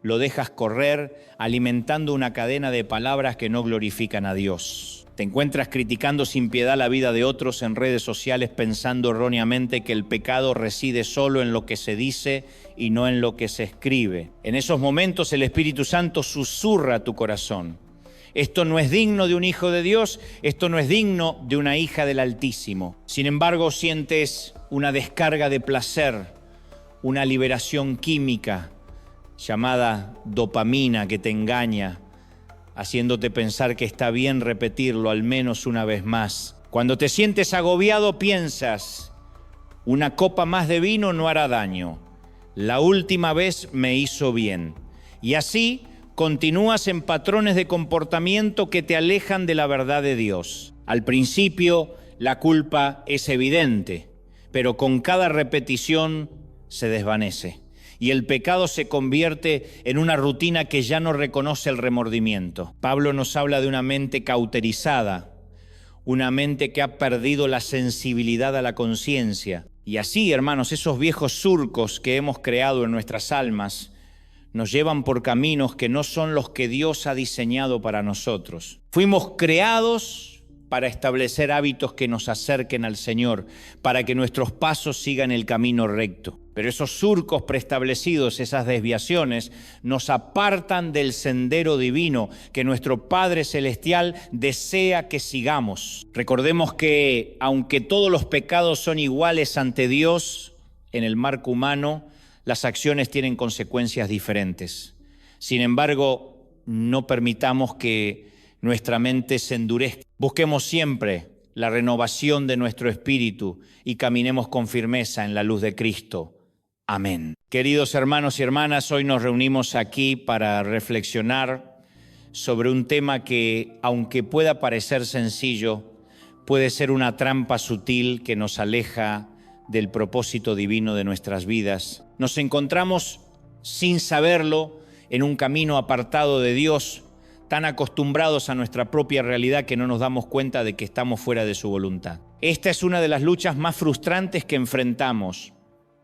lo dejas correr, alimentando una cadena de palabras que no glorifican a Dios. Te encuentras criticando sin piedad la vida de otros en redes sociales, pensando erróneamente que el pecado reside solo en lo que se dice y no en lo que se escribe. En esos momentos el Espíritu Santo susurra a tu corazón. Esto no es digno de un hijo de Dios, esto no es digno de una hija del Altísimo. Sin embargo, sientes una descarga de placer, una liberación química llamada dopamina que te engaña, haciéndote pensar que está bien repetirlo al menos una vez más. Cuando te sientes agobiado, piensas, una copa más de vino no hará daño. La última vez me hizo bien. Y así continúas en patrones de comportamiento que te alejan de la verdad de Dios. Al principio, la culpa es evidente, pero con cada repetición se desvanece. Y el pecado se convierte en una rutina que ya no reconoce el remordimiento. Pablo nos habla de una mente cauterizada, una mente que ha perdido la sensibilidad a la conciencia. Y así, hermanos, esos viejos surcos que hemos creado en nuestras almas nos llevan por caminos que no son los que Dios ha diseñado para nosotros. Fuimos creados para establecer hábitos que nos acerquen al Señor, para que nuestros pasos sigan el camino recto. Pero esos surcos preestablecidos, esas desviaciones, nos apartan del sendero divino que nuestro Padre Celestial desea que sigamos. Recordemos que, aunque todos los pecados son iguales ante Dios, en el marco humano, las acciones tienen consecuencias diferentes. Sin embargo, no permitamos que nuestra mente se endurezca. Busquemos siempre la renovación de nuestro espíritu y caminemos con firmeza en la luz de Cristo. Amén. Queridos hermanos y hermanas, hoy nos reunimos aquí para reflexionar sobre un tema que, aunque pueda parecer sencillo, puede ser una trampa sutil que nos aleja del propósito divino de nuestras vidas. Nos encontramos, sin saberlo, en un camino apartado de Dios, tan acostumbrados a nuestra propia realidad que no nos damos cuenta de que estamos fuera de su voluntad. Esta es una de las luchas más frustrantes que enfrentamos,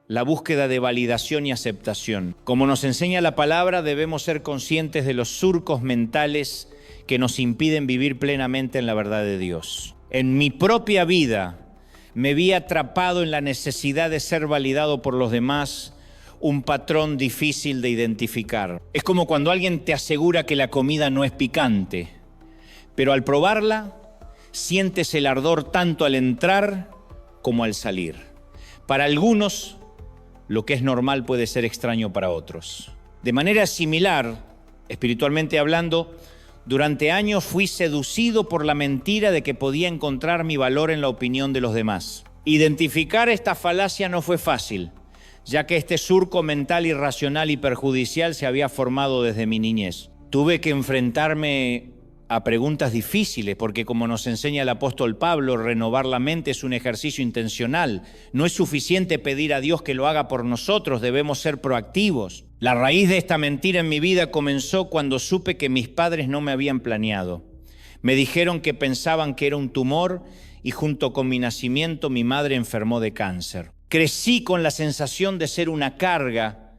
la búsqueda de validación y aceptación. Como nos enseña la palabra, debemos ser conscientes de los surcos mentales que nos impiden vivir plenamente en la verdad de Dios. En mi propia vida me vi atrapado en la necesidad de ser validado por los demás, un patrón difícil de identificar. Es como cuando alguien te asegura que la comida no es picante, pero al probarla sientes el ardor tanto al entrar como al salir. Para algunos, lo que es normal puede ser extraño para otros. De manera similar, espiritualmente hablando, durante años fui seducido por la mentira de que podía encontrar mi valor en la opinión de los demás. Identificar esta falacia no fue fácil, ya que este surco mental irracional y perjudicial se había formado desde mi niñez. Tuve que enfrentarme a preguntas difíciles, porque como nos enseña el apóstol Pablo, renovar la mente es un ejercicio intencional. No es suficiente pedir a Dios que lo haga por nosotros, debemos ser proactivos. La raíz de esta mentira en mi vida comenzó cuando supe que mis padres no me habían planeado. Me dijeron que pensaban que era un tumor y junto con mi nacimiento mi madre enfermó de cáncer. Crecí con la sensación de ser una carga,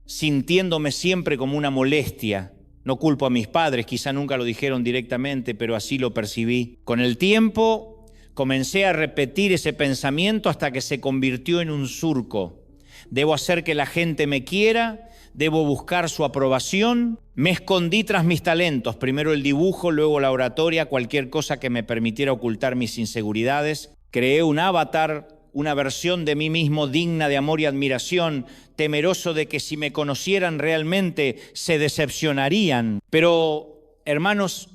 sintiéndome siempre como una molestia. No culpo a mis padres, quizá nunca lo dijeron directamente, pero así lo percibí. Con el tiempo comencé a repetir ese pensamiento hasta que se convirtió en un surco. Debo hacer que la gente me quiera, debo buscar su aprobación. Me escondí tras mis talentos, primero el dibujo, luego la oratoria, cualquier cosa que me permitiera ocultar mis inseguridades. Creé un avatar, una versión de mí mismo digna de amor y admiración, temeroso de que si me conocieran realmente se decepcionarían. Pero, hermanos,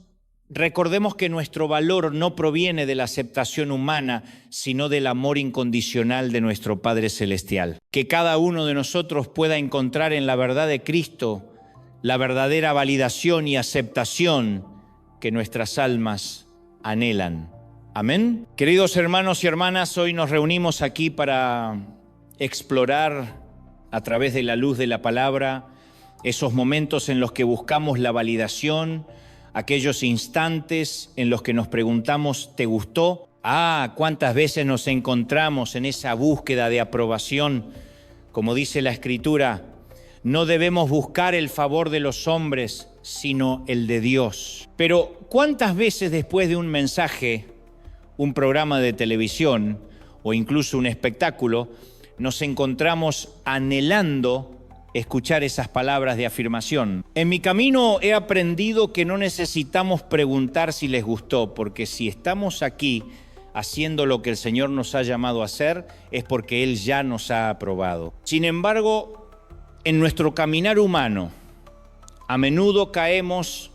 recordemos que nuestro valor no proviene de la aceptación humana, sino del amor incondicional de nuestro Padre Celestial. Que cada uno de nosotros pueda encontrar en la verdad de Cristo la verdadera validación y aceptación que nuestras almas anhelan. Amén. Queridos hermanos y hermanas, hoy nos reunimos aquí para explorar a través de la luz de la palabra esos momentos en los que buscamos la validación, aquellos instantes en los que nos preguntamos, ¿te gustó? ¿Cuántas veces nos encontramos en esa búsqueda de aprobación? Como dice la Escritura, no debemos buscar el favor de los hombres, sino el de Dios. Pero ¿cuántas veces después de un mensaje, un programa de televisión o incluso un espectáculo, nos encontramos anhelando escuchar esas palabras de afirmación? En mi camino he aprendido que no necesitamos preguntar si les gustó, porque si estamos aquí haciendo lo que el Señor nos ha llamado a hacer, es porque Él ya nos ha aprobado. Sin embargo, en nuestro caminar humano, a menudo caemos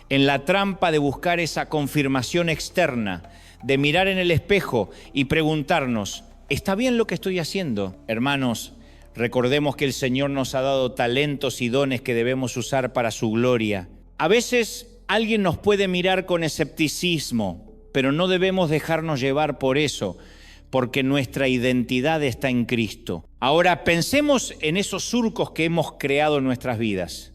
en la trampa de buscar esa confirmación externa, de mirar en el espejo y preguntarnos, ¿está bien lo que estoy haciendo? Hermanos, recordemos que el Señor nos ha dado talentos y dones que debemos usar para su gloria. A veces alguien nos puede mirar con escepticismo, pero no debemos dejarnos llevar por eso, porque nuestra identidad está en Cristo. Ahora, pensemos en esos surcos que hemos creado en nuestras vidas.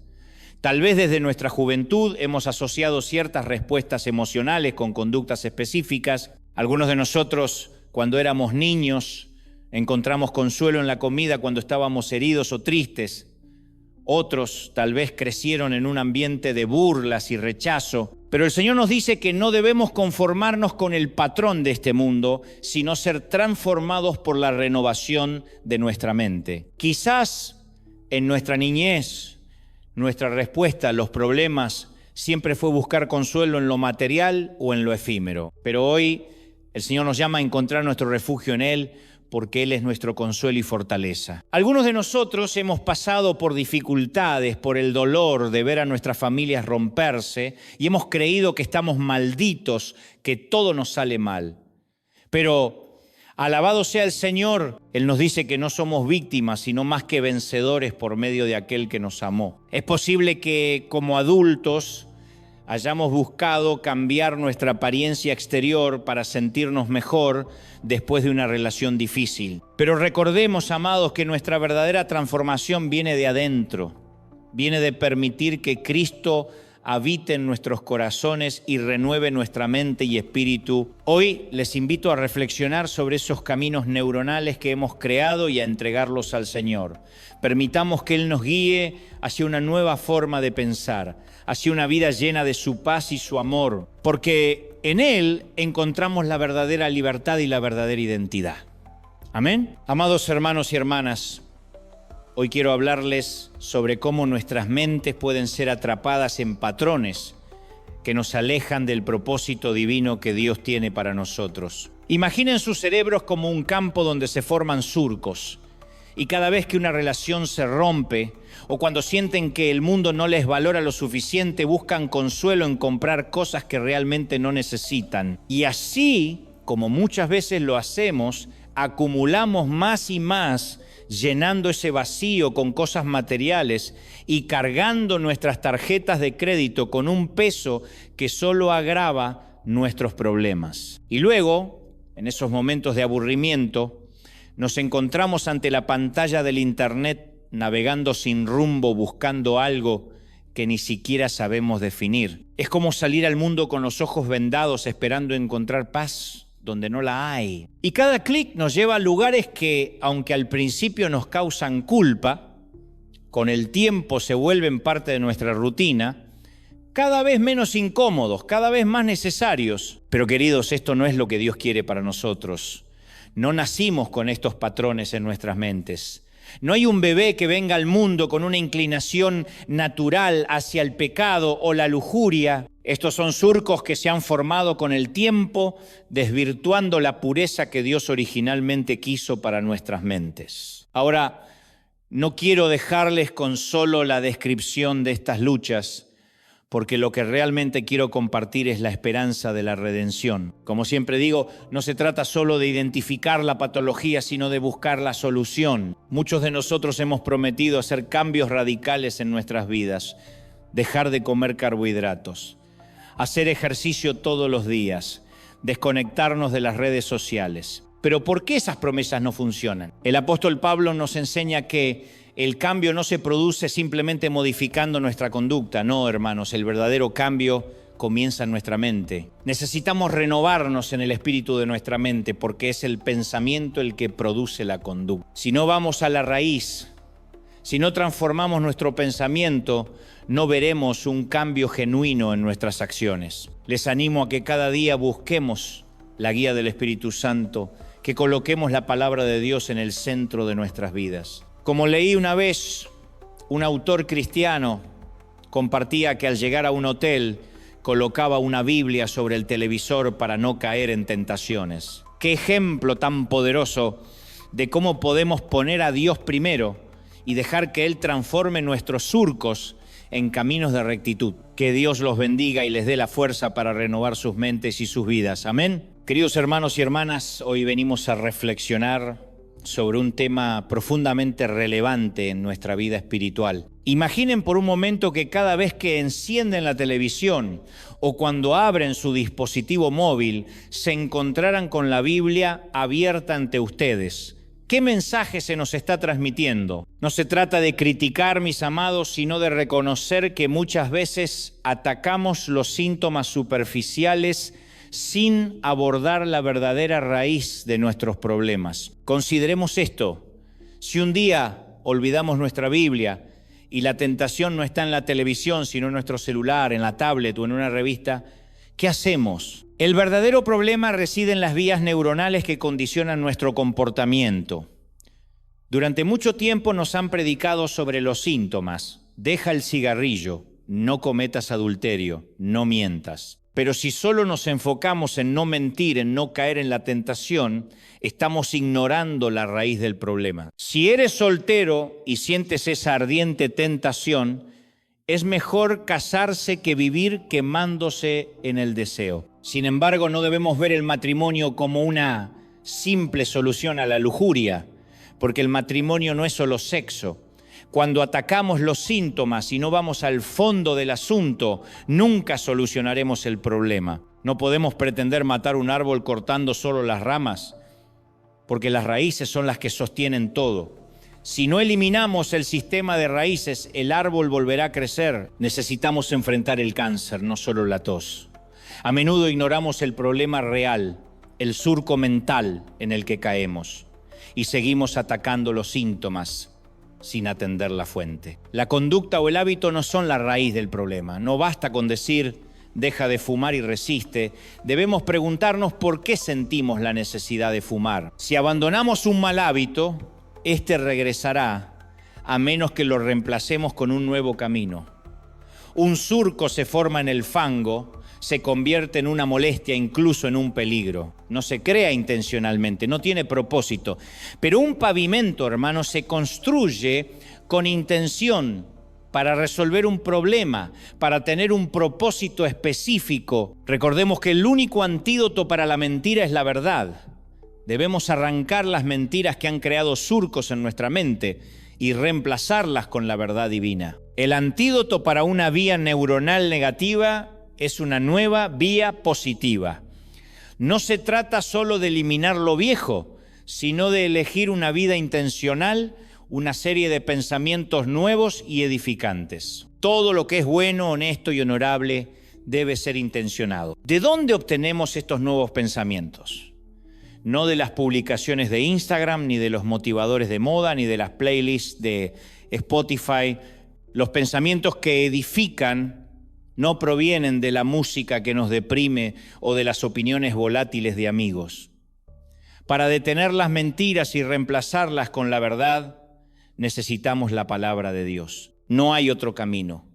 Tal vez desde nuestra juventud hemos asociado ciertas respuestas emocionales con conductas específicas. Algunos de nosotros, cuando éramos niños, encontramos consuelo en la comida cuando estábamos heridos o tristes. Otros tal vez crecieron en un ambiente de burlas y rechazo. Pero el Señor nos dice que no debemos conformarnos con el patrón de este mundo, sino ser transformados por la renovación de nuestra mente. Quizás en nuestra niñez, nuestra respuesta a los problemas siempre fue buscar consuelo en lo material o en lo efímero. Pero hoy el Señor nos llama a encontrar nuestro refugio en Él, porque Él es nuestro consuelo y fortaleza. Algunos de nosotros hemos pasado por dificultades, por el dolor de ver a nuestras familias romperse y hemos creído que estamos malditos, que todo nos sale mal. Pero alabado sea el Señor, Él nos dice que no somos víctimas, sino más que vencedores por medio de aquel que nos amó. Es posible que como adultos hayamos buscado cambiar nuestra apariencia exterior para sentirnos mejor después de una relación difícil. Pero recordemos, amados, que nuestra verdadera transformación viene de adentro, viene de permitir que Cristo habite en nuestros corazones y renueve nuestra mente y espíritu. Hoy les invito a reflexionar sobre esos caminos neuronales que hemos creado y a entregarlos al Señor. Permitamos que Él nos guíe hacia una nueva forma de pensar, hacia una vida llena de su paz y su amor, porque en Él encontramos la verdadera libertad y la verdadera identidad. Amén. Amados hermanos y hermanas, hoy quiero hablarles sobre cómo nuestras mentes pueden ser atrapadas en patrones que nos alejan del propósito divino que Dios tiene para nosotros. Imaginen sus cerebros como un campo donde se forman surcos Y cada vez que una relación se rompe o cuando sienten que el mundo no les valora lo suficiente, buscan consuelo en comprar cosas que realmente no necesitan. Y así, como muchas veces lo hacemos, acumulamos más y más, llenando ese vacío con cosas materiales y cargando nuestras tarjetas de crédito con un peso que solo agrava nuestros problemas. Y luego, en esos momentos de aburrimiento, nos encontramos ante la pantalla del internet navegando sin rumbo, buscando algo que ni siquiera sabemos definir. Es como salir al mundo con los ojos vendados esperando encontrar paz donde no la hay. Y cada clic nos lleva a lugares que, aunque al principio nos causan culpa, con el tiempo se vuelven parte de nuestra rutina, cada vez menos incómodos, cada vez más necesarios. Pero queridos, esto no es lo que Dios quiere para nosotros. No nacimos con estos patrones en nuestras mentes. No hay un bebé que venga al mundo con una inclinación natural hacia el pecado o la lujuria. Estos son surcos que se han formado con el tiempo, desvirtuando la pureza que Dios originalmente quiso para nuestras mentes. Ahora, no quiero dejarles con solo la descripción de estas luchas, porque lo que realmente quiero compartir es la esperanza de la redención. Como siempre digo, no se trata solo de identificar la patología, sino de buscar la solución. Muchos de nosotros hemos prometido hacer cambios radicales en nuestras vidas, dejar de comer carbohidratos, hacer ejercicio todos los días, desconectarnos de las redes sociales. Pero ¿por qué esas promesas no funcionan? El apóstol Pablo nos enseña que el cambio no se produce simplemente modificando nuestra conducta. No, hermanos, el verdadero cambio comienza en nuestra mente. Necesitamos renovarnos en el espíritu de nuestra mente porque es el pensamiento el que produce la conducta. Si no vamos a la raíz, si no transformamos nuestro pensamiento, no veremos un cambio genuino en nuestras acciones. Les animo a que cada día busquemos la guía del Espíritu Santo, que coloquemos la palabra de Dios en el centro de nuestras vidas. Como leí una vez, un autor cristiano compartía que al llegar a un hotel colocaba una Biblia sobre el televisor para no caer en tentaciones. Qué ejemplo tan poderoso de cómo podemos poner a Dios primero y dejar que Él transforme nuestros surcos en caminos de rectitud. Que Dios los bendiga y les dé la fuerza para renovar sus mentes y sus vidas. Amén. Queridos hermanos y hermanas, hoy venimos a reflexionar sobre un tema profundamente relevante en nuestra vida espiritual. Imaginen por un momento que cada vez que encienden la televisión o cuando abren su dispositivo móvil se encontraran con la Biblia abierta ante ustedes. ¿Qué mensaje se nos está transmitiendo? No se trata de criticar, mis amados, sino de reconocer que muchas veces atacamos los síntomas superficiales sin abordar la verdadera raíz de nuestros problemas. Consideremos esto: si un día olvidamos nuestra Biblia y la tentación no está en la televisión, sino en nuestro celular, en la tablet o en una revista, ¿qué hacemos? El verdadero problema reside en las vías neuronales que condicionan nuestro comportamiento. Durante mucho tiempo nos han predicado sobre los síntomas. Deja el cigarrillo, no cometas adulterio, no mientas. Pero si solo nos enfocamos en no mentir, en no caer en la tentación, estamos ignorando la raíz del problema. Si eres soltero y sientes esa ardiente tentación, es mejor casarse que vivir quemándose en el deseo. Sin embargo, no debemos ver el matrimonio como una simple solución a la lujuria, porque el matrimonio no es solo sexo. Cuando atacamos los síntomas y no vamos al fondo del asunto, nunca solucionaremos el problema. No podemos pretender matar un árbol cortando solo las ramas, porque las raíces son las que sostienen todo. Si no eliminamos el sistema de raíces, el árbol volverá a crecer. Necesitamos enfrentar el cáncer, no solo la tos. A menudo ignoramos el problema real, el surco mental en el que caemos, y seguimos atacando los síntomas sin atender la fuente. La conducta o el hábito no son la raíz del problema. No basta con decir, deja de fumar y resiste. Debemos preguntarnos por qué sentimos la necesidad de fumar. Si abandonamos un mal hábito, este regresará a menos que lo reemplacemos con un nuevo camino. Un surco se forma en el fango se convierte en una molestia, incluso en un peligro. No se crea intencionalmente, no tiene propósito. Pero un pavimento, hermanos, se construye con intención para resolver un problema, para tener un propósito específico. Recordemos que el único antídoto para la mentira es la verdad. Debemos arrancar las mentiras que han creado surcos en nuestra mente y reemplazarlas con la verdad divina. El antídoto para una vía neuronal negativa es una nueva vía positiva. No se trata solo de eliminar lo viejo, sino de elegir una vida intencional, una serie de pensamientos nuevos y edificantes. Todo lo que es bueno, honesto y honorable debe ser intencionado. ¿De dónde obtenemos estos nuevos pensamientos? No de las publicaciones de Instagram, ni de los motivadores de moda, ni de las playlists de Spotify. Los pensamientos que edifican no provienen de la música que nos deprime o de las opiniones volátiles de amigos. Para detener las mentiras y reemplazarlas con la verdad, necesitamos la palabra de Dios. No hay otro camino.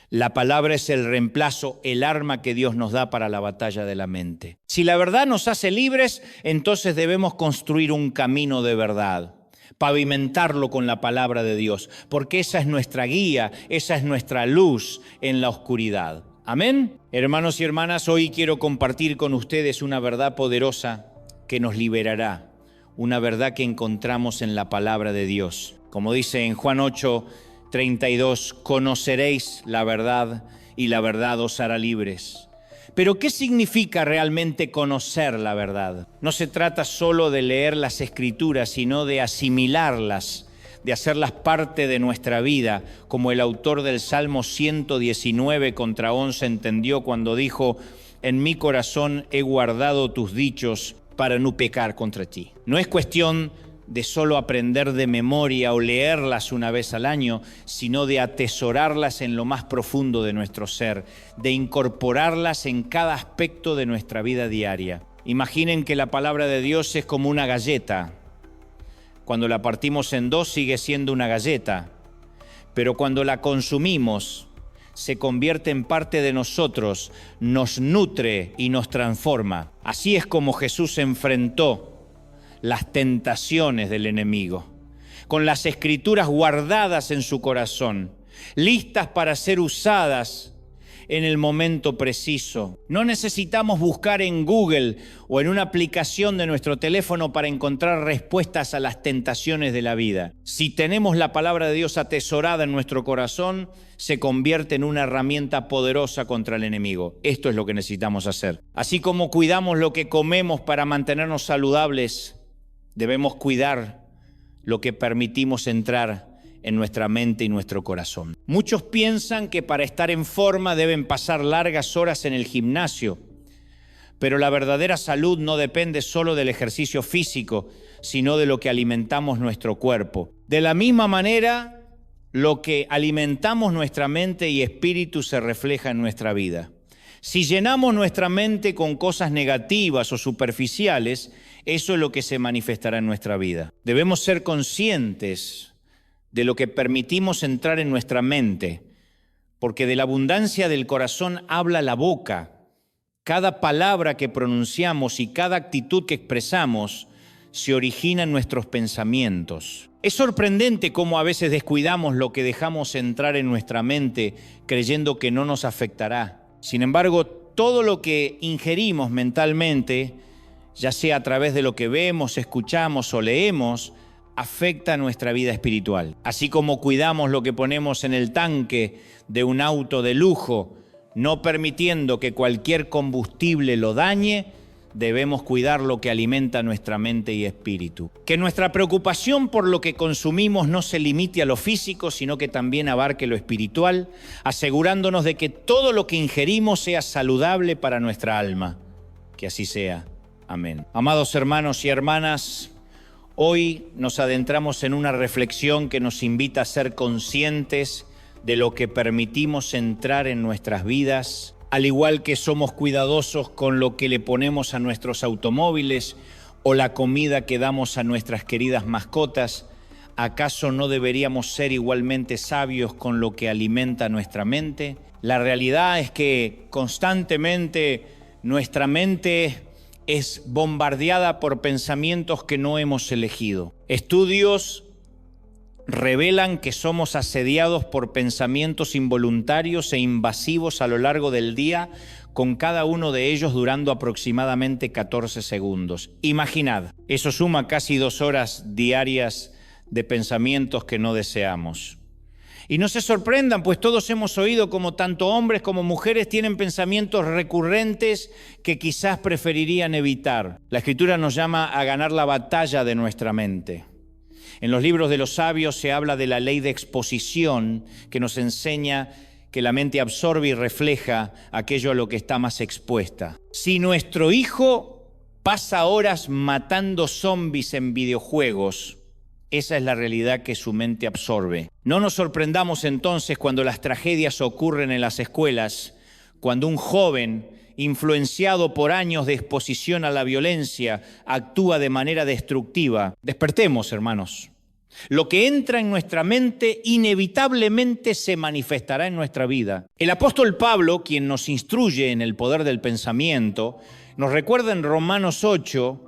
La palabra es el reemplazo, el arma que Dios nos da para la batalla de la mente. Si la verdad nos hace libres, entonces debemos construir un camino de verdad, pavimentarlo con la palabra de Dios, porque esa es nuestra guía, esa es nuestra luz en la oscuridad. Amén. Hermanos y hermanas, hoy quiero compartir con ustedes una verdad poderosa que nos liberará, una verdad que encontramos en la palabra de Dios. Como dice en Juan 8:32, conoceréis la verdad y la verdad os hará libres. Pero ¿qué significa realmente conocer la verdad? No se trata solo de leer las Escrituras, sino de asimilarlas, de hacerlas parte de nuestra vida, como el autor del Salmo 119:11 entendió cuando dijo: en mi corazón he guardado tus dichos para no pecar contra ti. No es cuestión de solo aprender de memoria o leerlas una vez al año, sino de atesorarlas en lo más profundo de nuestro ser, de incorporarlas en cada aspecto de nuestra vida diaria. Imaginen que la palabra de Dios es como una galleta. Cuando la partimos en dos sigue siendo una galleta, pero cuando la consumimos se convierte en parte de nosotros, nos nutre y nos transforma. Así es como Jesús enfrentó las tentaciones del enemigo, con las Escrituras guardadas en su corazón, listas para ser usadas en el momento preciso. No necesitamos buscar en Google o en una aplicación de nuestro teléfono para encontrar respuestas a las tentaciones de la vida. Si tenemos la palabra de Dios atesorada en nuestro corazón, se convierte en una herramienta poderosa contra el enemigo. Esto es lo que necesitamos hacer. Así como cuidamos lo que comemos para mantenernos saludables, debemos cuidar lo que permitimos entrar en nuestra mente y nuestro corazón. Muchos piensan que para estar en forma deben pasar largas horas en el gimnasio, pero la verdadera salud no depende solo del ejercicio físico, sino de lo que alimentamos nuestro cuerpo. De la misma manera, lo que alimentamos nuestra mente y espíritu se refleja en nuestra vida. Si llenamos nuestra mente con cosas negativas o superficiales, eso es lo que se manifestará en nuestra vida. Debemos ser conscientes de lo que permitimos entrar en nuestra mente, porque de la abundancia del corazón habla la boca. Cada palabra que pronunciamos y cada actitud que expresamos se origina en nuestros pensamientos. Es sorprendente cómo a veces descuidamos lo que dejamos entrar en nuestra mente creyendo que no nos afectará. Sin embargo, todo lo que ingerimos mentalmente, ya sea a través de lo que vemos, escuchamos o leemos, afecta nuestra vida espiritual. Así como cuidamos lo que ponemos en el tanque de un auto de lujo, no permitiendo que cualquier combustible lo dañe, debemos cuidar lo que alimenta nuestra mente y espíritu. Que nuestra preocupación por lo que consumimos no se limite a lo físico, sino que también abarque lo espiritual, asegurándonos de que todo lo que ingerimos sea saludable para nuestra alma. Que así sea. Amén. Amados hermanos y hermanas, hoy nos adentramos en una reflexión que nos invita a ser conscientes de lo que permitimos entrar en nuestras vidas. Al igual que somos cuidadosos con lo que le ponemos a nuestros automóviles o la comida que damos a nuestras queridas mascotas, ¿Acaso no deberíamos ser igualmente sabios con lo que alimenta nuestra mente? La realidad es que constantemente nuestra mente es bombardeada por pensamientos que no hemos elegido. Estudios revelan que somos asediados por pensamientos involuntarios e invasivos a lo largo del día, con cada uno de ellos durando aproximadamente 14 segundos. Imaginad, eso suma casi 2 horas diarias de pensamientos que no deseamos. Y no se sorprendan, pues todos hemos oído como tanto hombres como mujeres tienen pensamientos recurrentes que quizás preferirían evitar. La Escritura nos llama a ganar la batalla de nuestra mente. En los libros de los sabios se habla de la ley de exposición, que nos enseña que la mente absorbe y refleja aquello a lo que está más expuesta. Si nuestro hijo pasa horas matando zombies en videojuegos, esa es la realidad que su mente absorbe. No nos sorprendamos entonces cuando las tragedias ocurren en las escuelas, cuando un joven, influenciado por años de exposición a la violencia, actúa de manera destructiva. Despertemos, hermanos. Lo que entra en nuestra mente inevitablemente se manifestará en nuestra vida. El apóstol Pablo, quien nos instruye en el poder del pensamiento, nos recuerda en Romanos 8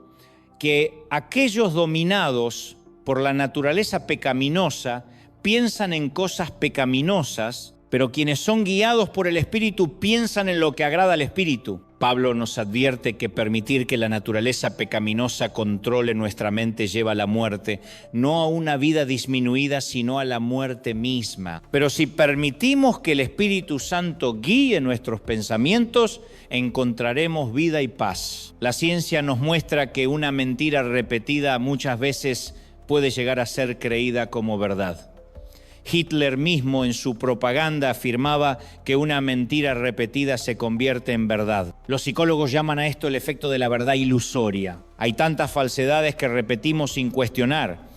que aquellos dominados por la naturaleza pecaminosa piensan en cosas pecaminosas, pero quienes son guiados por el Espíritu piensan en lo que agrada al Espíritu. Pablo nos advierte que permitir que la naturaleza pecaminosa controle nuestra mente lleva a la muerte, no a una vida disminuida, sino a la muerte misma. Pero si permitimos que el Espíritu Santo guíe nuestros pensamientos, encontraremos vida y paz. La ciencia nos muestra que una mentira repetida muchas veces puede llegar a ser creída como verdad. Hitler mismo en su propaganda afirmaba que una mentira repetida se convierte en verdad. Los psicólogos llaman a esto el efecto de la verdad ilusoria. Hay tantas falsedades que repetimos sin cuestionar,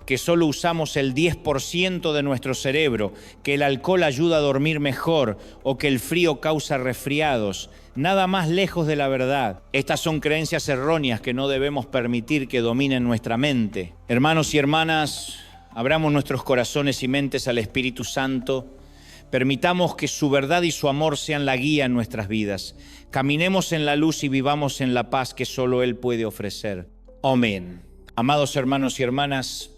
que solo usamos el 10% de nuestro cerebro, que el alcohol ayuda a dormir mejor o que el frío causa resfriados. Nada más lejos de la verdad. Estas son creencias erróneas que no debemos permitir que dominen nuestra mente. Hermanos y hermanas, abramos nuestros corazones y mentes al Espíritu Santo. Permitamos que su verdad y su amor sean la guía en nuestras vidas. Caminemos en la luz y vivamos en la paz que solo Él puede ofrecer. Amén. Amados hermanos y hermanas,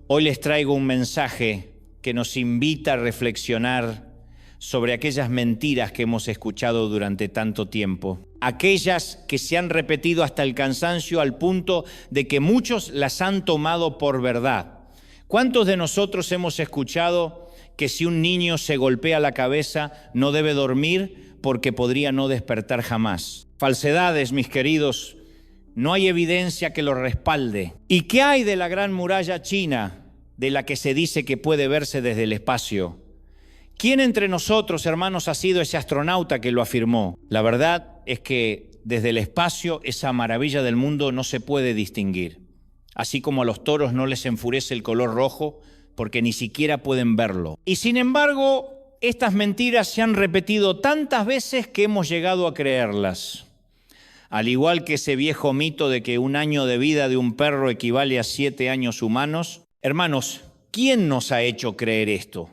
hoy les traigo un mensaje que nos invita a reflexionar sobre aquellas mentiras que hemos escuchado durante tanto tiempo. Aquellas que se han repetido hasta el cansancio al punto de que muchos las han tomado por verdad. ¿Cuántos de nosotros hemos escuchado que si un niño se golpea la cabeza no debe dormir porque podría no despertar jamás? Falsedades, mis queridos, no hay evidencia que lo respalde. ¿Y qué hay de la Gran Muralla China, de la que se dice que puede verse desde el espacio? ¿Quién entre nosotros, hermanos, ha sido ese astronauta que lo afirmó? La verdad es que desde el espacio esa maravilla del mundo no se puede distinguir. Así como a los toros no les enfurece el color rojo porque ni siquiera pueden verlo. Y sin embargo, estas mentiras se han repetido tantas veces que hemos llegado a creerlas. Al igual que ese viejo mito de que 1 año de vida de un perro equivale a 7 años humanos. Hermanos, ¿quién nos ha hecho creer esto?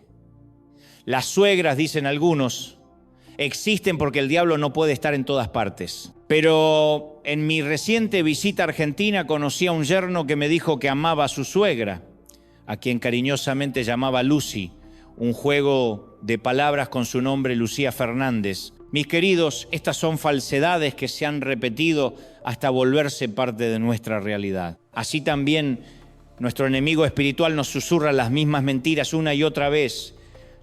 Las suegras, dicen algunos, existen porque el diablo no puede estar en todas partes. Pero en mi reciente visita a Argentina conocí a un yerno que me dijo que amaba a su suegra, a quien cariñosamente llamaba Lucy, un juego de palabras con su nombre Lucía Fernández. Mis queridos, estas son falsedades que se han repetido hasta volverse parte de nuestra realidad. Así también nuestro enemigo espiritual nos susurra las mismas mentiras una y otra vez.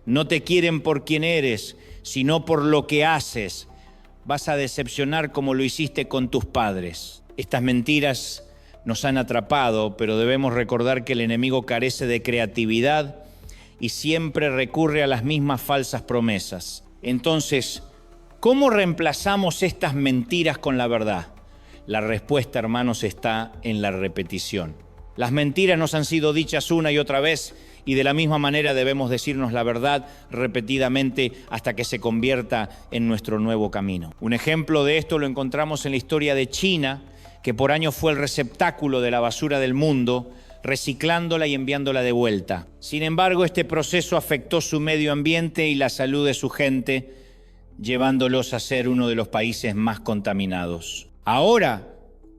No te quieren por quien eres, sino por lo que haces. Vas a decepcionar como lo hiciste con tus padres. Estas mentiras nos han atrapado, pero debemos recordar que el enemigo carece de creatividad y siempre recurre a las mismas falsas promesas. Entonces, ¿cómo reemplazamos estas mentiras con la verdad? La respuesta, hermanos, está en la repetición. Las mentiras nos han sido dichas una y otra vez y de la misma manera debemos decirnos la verdad repetidamente hasta que se convierta en nuestro nuevo camino. Un ejemplo de esto lo encontramos en la historia de China, que por años fue el receptáculo de la basura del mundo. reciclándola y enviándola de vuelta. Sin embargo, este proceso afectó su medio ambiente y la salud de su gente, llevándolos a ser uno de los países más contaminados. Ahora,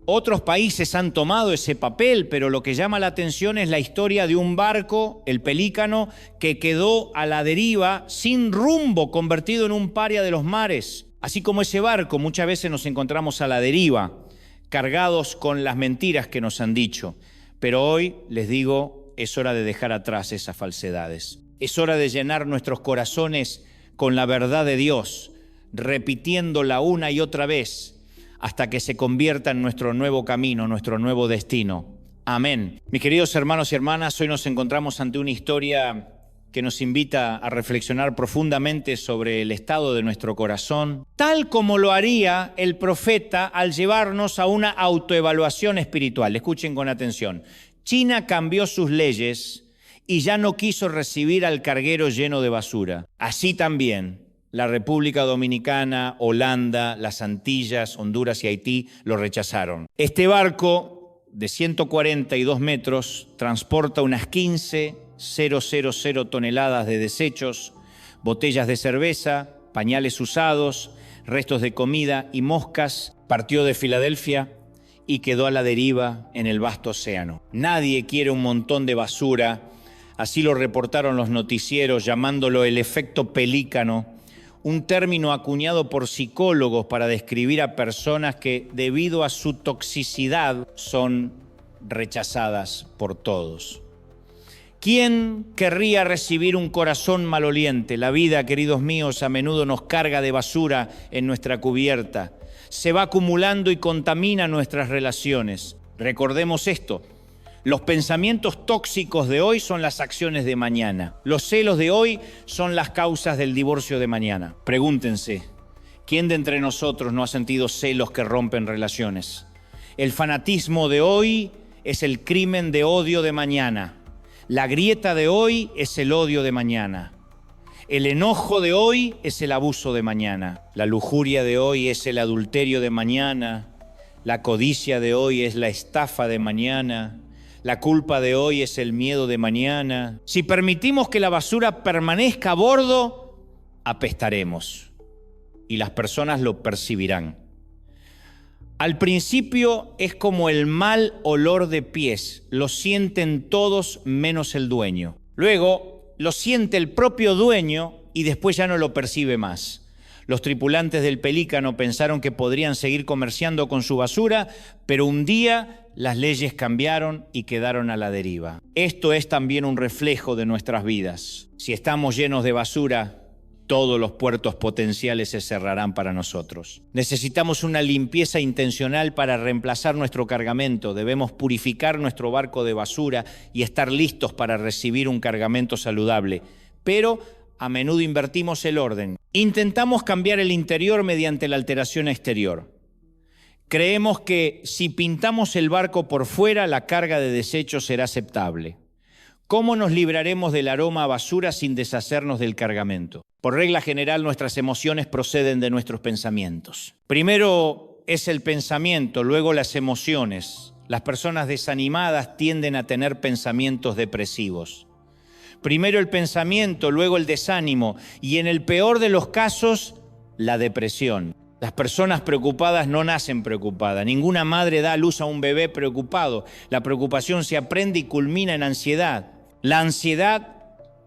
otros países han tomado ese papel, pero lo que llama la atención es la historia de un barco, el Pelícano, que quedó a la deriva, sin rumbo, convertido en un paria de los mares. Así como ese barco, muchas veces nos encontramos a la deriva, cargados con las mentiras que nos han dicho. Pero hoy, les digo, es hora de dejar atrás esas falsedades. Es hora de llenar nuestros corazones con la verdad de Dios, repitiéndola una y otra vez, hasta que se convierta en nuestro nuevo camino, nuestro nuevo destino. Amén. Mis queridos hermanos y hermanas, hoy nos encontramos ante una historia que nos invita a reflexionar profundamente sobre el estado de nuestro corazón, tal como lo haría el profeta al llevarnos a una autoevaluación espiritual. Escuchen con atención. China cambió sus leyes y ya no quiso recibir al carguero lleno de basura. Así también la República Dominicana, Holanda, las Antillas, Honduras y Haití lo rechazaron. Este barco de 142 metros transporta unas 15,000 toneladas de desechos, botellas de cerveza, pañales usados, restos de comida y moscas. Partió de Filadelfia y quedó a la deriva en el vasto océano. Nadie quiere un montón de basura, así lo reportaron los noticieros, llamándolo el efecto pelícano, un término acuñado por psicólogos para describir a personas que, debido a su toxicidad, son rechazadas por todos. ¿Quién querría recibir un corazón maloliente? La vida, queridos míos, a menudo nos carga de basura en nuestra cubierta. Se va acumulando y contamina nuestras relaciones. Recordemos esto. Los pensamientos tóxicos de hoy son las acciones de mañana. Los celos de hoy son las causas del divorcio de mañana. Pregúntense, ¿quién de entre nosotros no ha sentido celos que rompen relaciones? El fanatismo de hoy es el crimen de odio de mañana. La grieta de hoy es el odio de mañana. El enojo de hoy es el abuso de mañana. La lujuria de hoy es el adulterio de mañana. La codicia de hoy es la estafa de mañana. La culpa de hoy es el miedo de mañana. Si permitimos que la basura permanezca a bordo, apestaremos y las personas lo percibirán. Al principio es como el mal olor de pies. Lo sienten todos menos el dueño. Luego lo siente el propio dueño y después ya no lo percibe más. Los tripulantes del Pelícano pensaron que podrían seguir comerciando con su basura, pero un día las leyes cambiaron y quedaron a la deriva. Esto es también un reflejo de nuestras vidas. Si estamos llenos de basura, todos los puertos potenciales se cerrarán para nosotros. Necesitamos una limpieza intencional para reemplazar nuestro cargamento. Debemos purificar nuestro barco de basura y estar listos para recibir un cargamento saludable. Pero a menudo invertimos el orden. Intentamos cambiar el interior mediante la alteración exterior. Creemos que si pintamos el barco por fuera, la carga de desechos será aceptable. ¿Cómo nos libraremos del aroma a basura sin deshacernos del cargamento? Por regla general, nuestras emociones proceden de nuestros pensamientos. Primero es el pensamiento, luego las emociones. Las personas desanimadas tienden a tener pensamientos depresivos. Primero el pensamiento, luego el desánimo y en el peor de los casos, la depresión. Las personas preocupadas no nacen preocupadas. Ninguna madre da a luz a un bebé preocupado. La preocupación se aprende y culmina en ansiedad. La ansiedad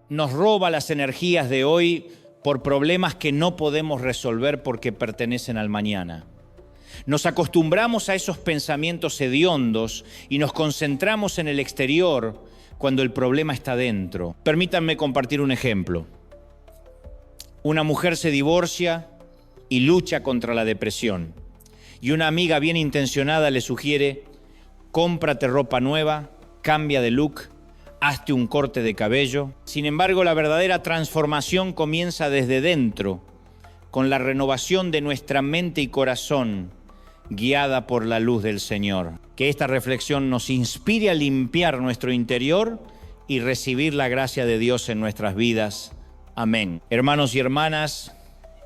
nos roba las energías de hoy por problemas que no podemos resolver porque pertenecen al mañana. Nos acostumbramos a esos pensamientos hediondos y nos concentramos en el exterior cuando el problema está dentro. Permítanme compartir un ejemplo. Una mujer se divorcia y lucha contra la depresión. Y una amiga bien intencionada le sugiere: cómprate ropa nueva, cambia de look, hazte un corte de cabello. Sin embargo, la verdadera transformación comienza desde dentro, con la renovación de nuestra mente y corazón, guiada por la luz del Señor. Que esta reflexión nos inspire a limpiar nuestro interior y recibir la gracia de Dios en nuestras vidas. Amén. Hermanos y hermanas,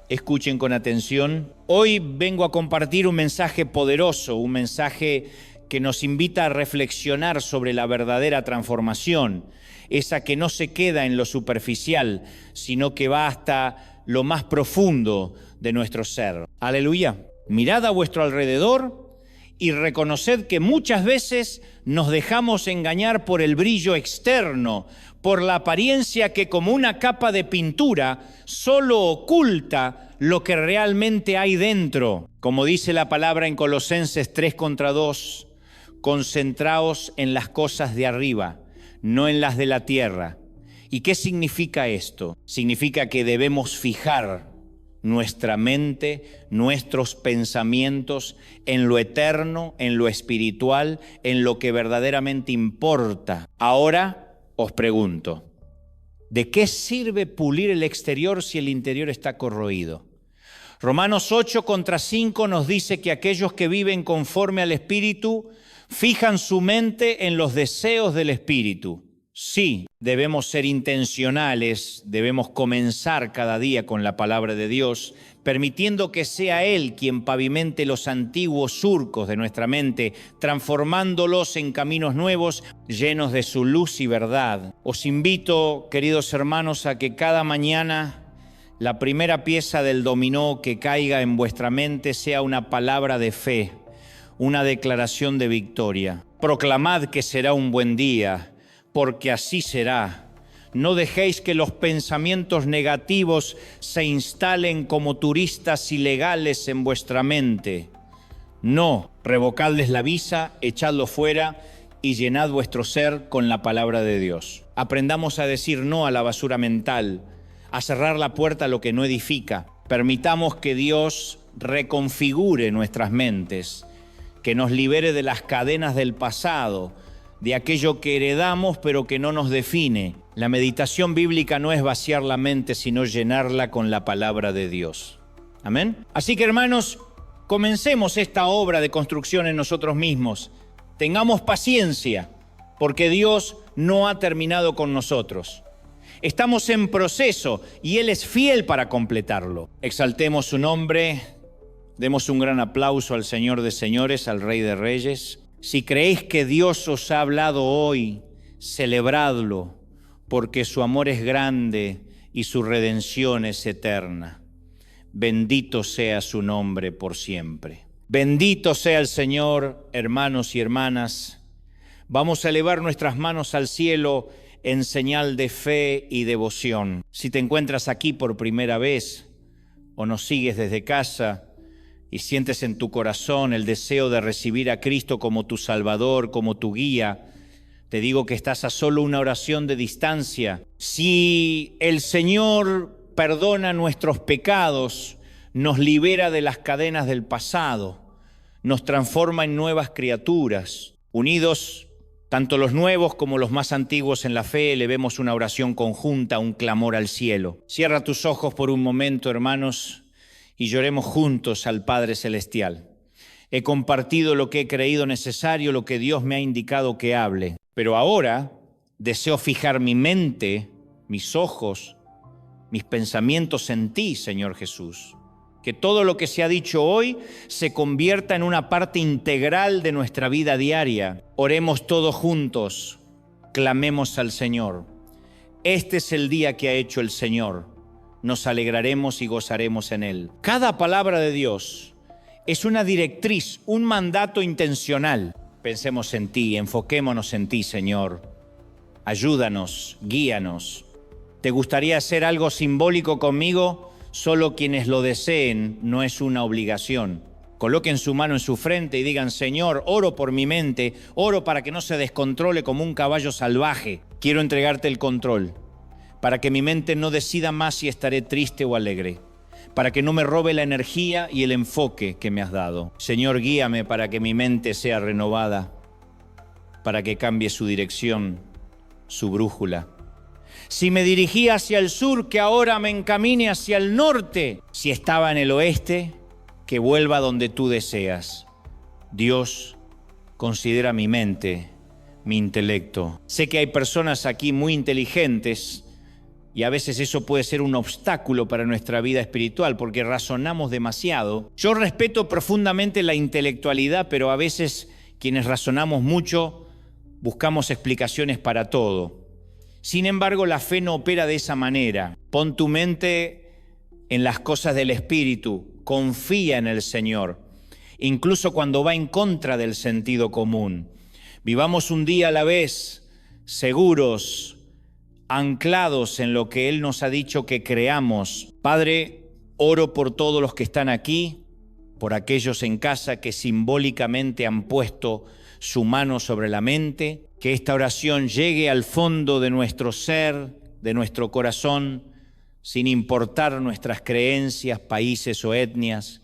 escuchen con atención. Hoy vengo a compartir un mensaje poderoso, un mensaje que nos invita a reflexionar sobre la verdadera transformación, esa que no se queda en lo superficial, sino que va hasta lo más profundo de nuestro ser. Aleluya. Mirad a vuestro alrededor y reconoced que muchas veces nos dejamos engañar por el brillo externo, por la apariencia que como una capa de pintura solo oculta lo que realmente hay dentro. Como dice la palabra en Colosenses 3:2, concentraos en las cosas de arriba, no en las de la tierra. ¿Y qué significa esto? Significa que debemos fijar nuestra mente, nuestros pensamientos en lo eterno, en lo espiritual, en lo que verdaderamente importa. Ahora os pregunto, ¿de qué sirve pulir el exterior si el interior está corroído? Romanos 8:5 nos dice que aquellos que viven conforme al Espíritu fijan su mente en los deseos del Espíritu. Sí, debemos ser intencionales, debemos comenzar cada día con la palabra de Dios, permitiendo que sea Él quien pavimente los antiguos surcos de nuestra mente, transformándolos en caminos nuevos, llenos de su luz y verdad. Os invito, queridos hermanos, a que cada mañana la primera pieza del dominó que caiga en vuestra mente sea una palabra de fe, una declaración de victoria. Proclamad que será un buen día, porque así será. No dejéis que los pensamientos negativos se instalen como turistas ilegales en vuestra mente. No, revocadles la visa, echadlo fuera y llenad vuestro ser con la palabra de Dios. Aprendamos a decir no a la basura mental, a cerrar la puerta a lo que no edifica. Permitamos que Dios reconfigure nuestras mentes, que nos libere de las cadenas del pasado, de aquello que heredamos pero que no nos define. La meditación bíblica no es vaciar la mente, sino llenarla con la palabra de Dios. Amén. Así que, hermanos, comencemos esta obra de construcción en nosotros mismos. Tengamos paciencia, porque Dios no ha terminado con nosotros. Estamos en proceso y Él es fiel para completarlo. Exaltemos su nombre, demos un gran aplauso al Señor de señores, al Rey de reyes. Si creéis que Dios os ha hablado hoy, celebradlo, porque su amor es grande y su redención es eterna. Bendito sea su nombre por siempre. Bendito sea el Señor, hermanos y hermanas. Vamos a elevar nuestras manos al cielo en señal de fe y devoción. Si te encuentras aquí por primera vez o nos sigues desde casa, y sientes en tu corazón el deseo de recibir a Cristo como tu Salvador, como tu guía, te digo que estás a solo una oración de distancia. Si el Señor perdona nuestros pecados, nos libera de las cadenas del pasado, nos transforma en nuevas criaturas. Unidos, tanto los nuevos como los más antiguos en la fe, elevemos una oración conjunta, un clamor al cielo. Cierra tus ojos por un momento, hermanos, y lloremos juntos al Padre Celestial. He compartido lo que he creído necesario, lo que Dios me ha indicado que hable. Pero ahora deseo fijar mi mente, mis ojos, mis pensamientos en ti, Señor Jesús. Que todo lo que se ha dicho hoy se convierta en una parte integral de nuestra vida diaria. Oremos todos juntos, clamemos al Señor. Este es el día que ha hecho el Señor. Nos alegraremos y gozaremos en Él. Cada palabra de Dios es una directriz, un mandato intencional. Pensemos en ti, enfoquémonos en ti, Señor. Ayúdanos, guíanos. ¿Te gustaría hacer algo simbólico conmigo? Solo quienes lo deseen, no es una obligación. Coloquen su mano en su frente y digan: Señor, oro por mi mente, oro para que no se descontrole como un caballo salvaje. Quiero entregarte el control, para que mi mente no decida más si estaré triste o alegre, para que no me robe la energía y el enfoque que me has dado. Señor, guíame para que mi mente sea renovada, para que cambie su dirección, su brújula. Si me dirigía hacia el sur, que ahora me encamine hacia el norte. Si estaba en el oeste, que vuelva donde tú deseas. Dios, considera mi mente, mi intelecto. Sé que hay personas aquí muy inteligentes, y a veces eso puede ser un obstáculo para nuestra vida espiritual porque razonamos demasiado. Yo respeto profundamente la intelectualidad, pero a veces Quienes razonamos mucho, buscamos explicaciones para todo. Sin embargo, la fe no opera de esa manera. Pon tu mente en las cosas del Espíritu, confía en el Señor, incluso cuando va en contra del sentido común. Vivamos un día a la vez, seguros, anclados en lo que Él nos ha dicho que creamos. Padre, oro por todos los que están aquí, por aquellos en casa que simbólicamente han puesto su mano sobre la mente, que esta oración llegue al fondo de nuestro ser, de nuestro corazón, sin importar nuestras creencias, países o etnias.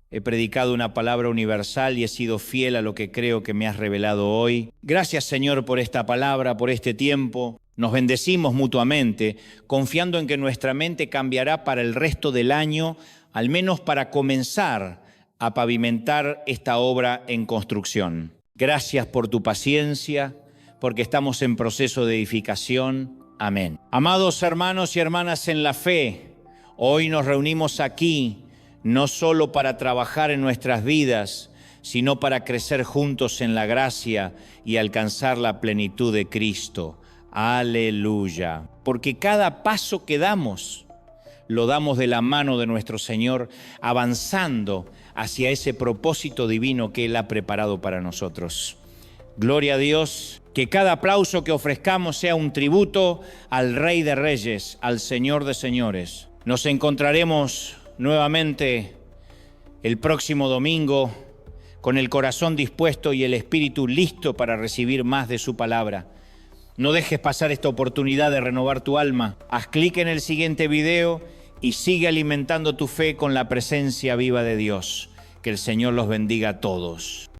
He predicado una palabra universal y he sido fiel a lo que creo que me has revelado hoy. Gracias, Señor, por esta palabra, por este tiempo. Nos bendecimos mutuamente, confiando en que nuestra mente cambiará para el resto del año, al menos para comenzar a pavimentar esta obra en construcción. Gracias por tu paciencia, porque estamos en proceso de edificación. Amén. Amados hermanos y hermanas en la fe, hoy nos reunimos aquí no solo para trabajar en nuestras vidas, sino para crecer juntos en la gracia y alcanzar la plenitud de Cristo. Aleluya. Porque cada paso que damos, lo damos de la mano de nuestro Señor, avanzando hacia ese propósito divino que Él ha preparado para nosotros. Gloria a Dios. Que cada aplauso que ofrezcamos sea un tributo al Rey de Reyes, al Señor de Señores. Nos encontraremos nuevamente el próximo domingo con el corazón dispuesto y el espíritu listo para recibir más de su palabra. No dejes pasar esta oportunidad de renovar tu alma. Haz clic en el siguiente video y sigue alimentando tu fe con la presencia viva de Dios. Que el Señor los bendiga a todos.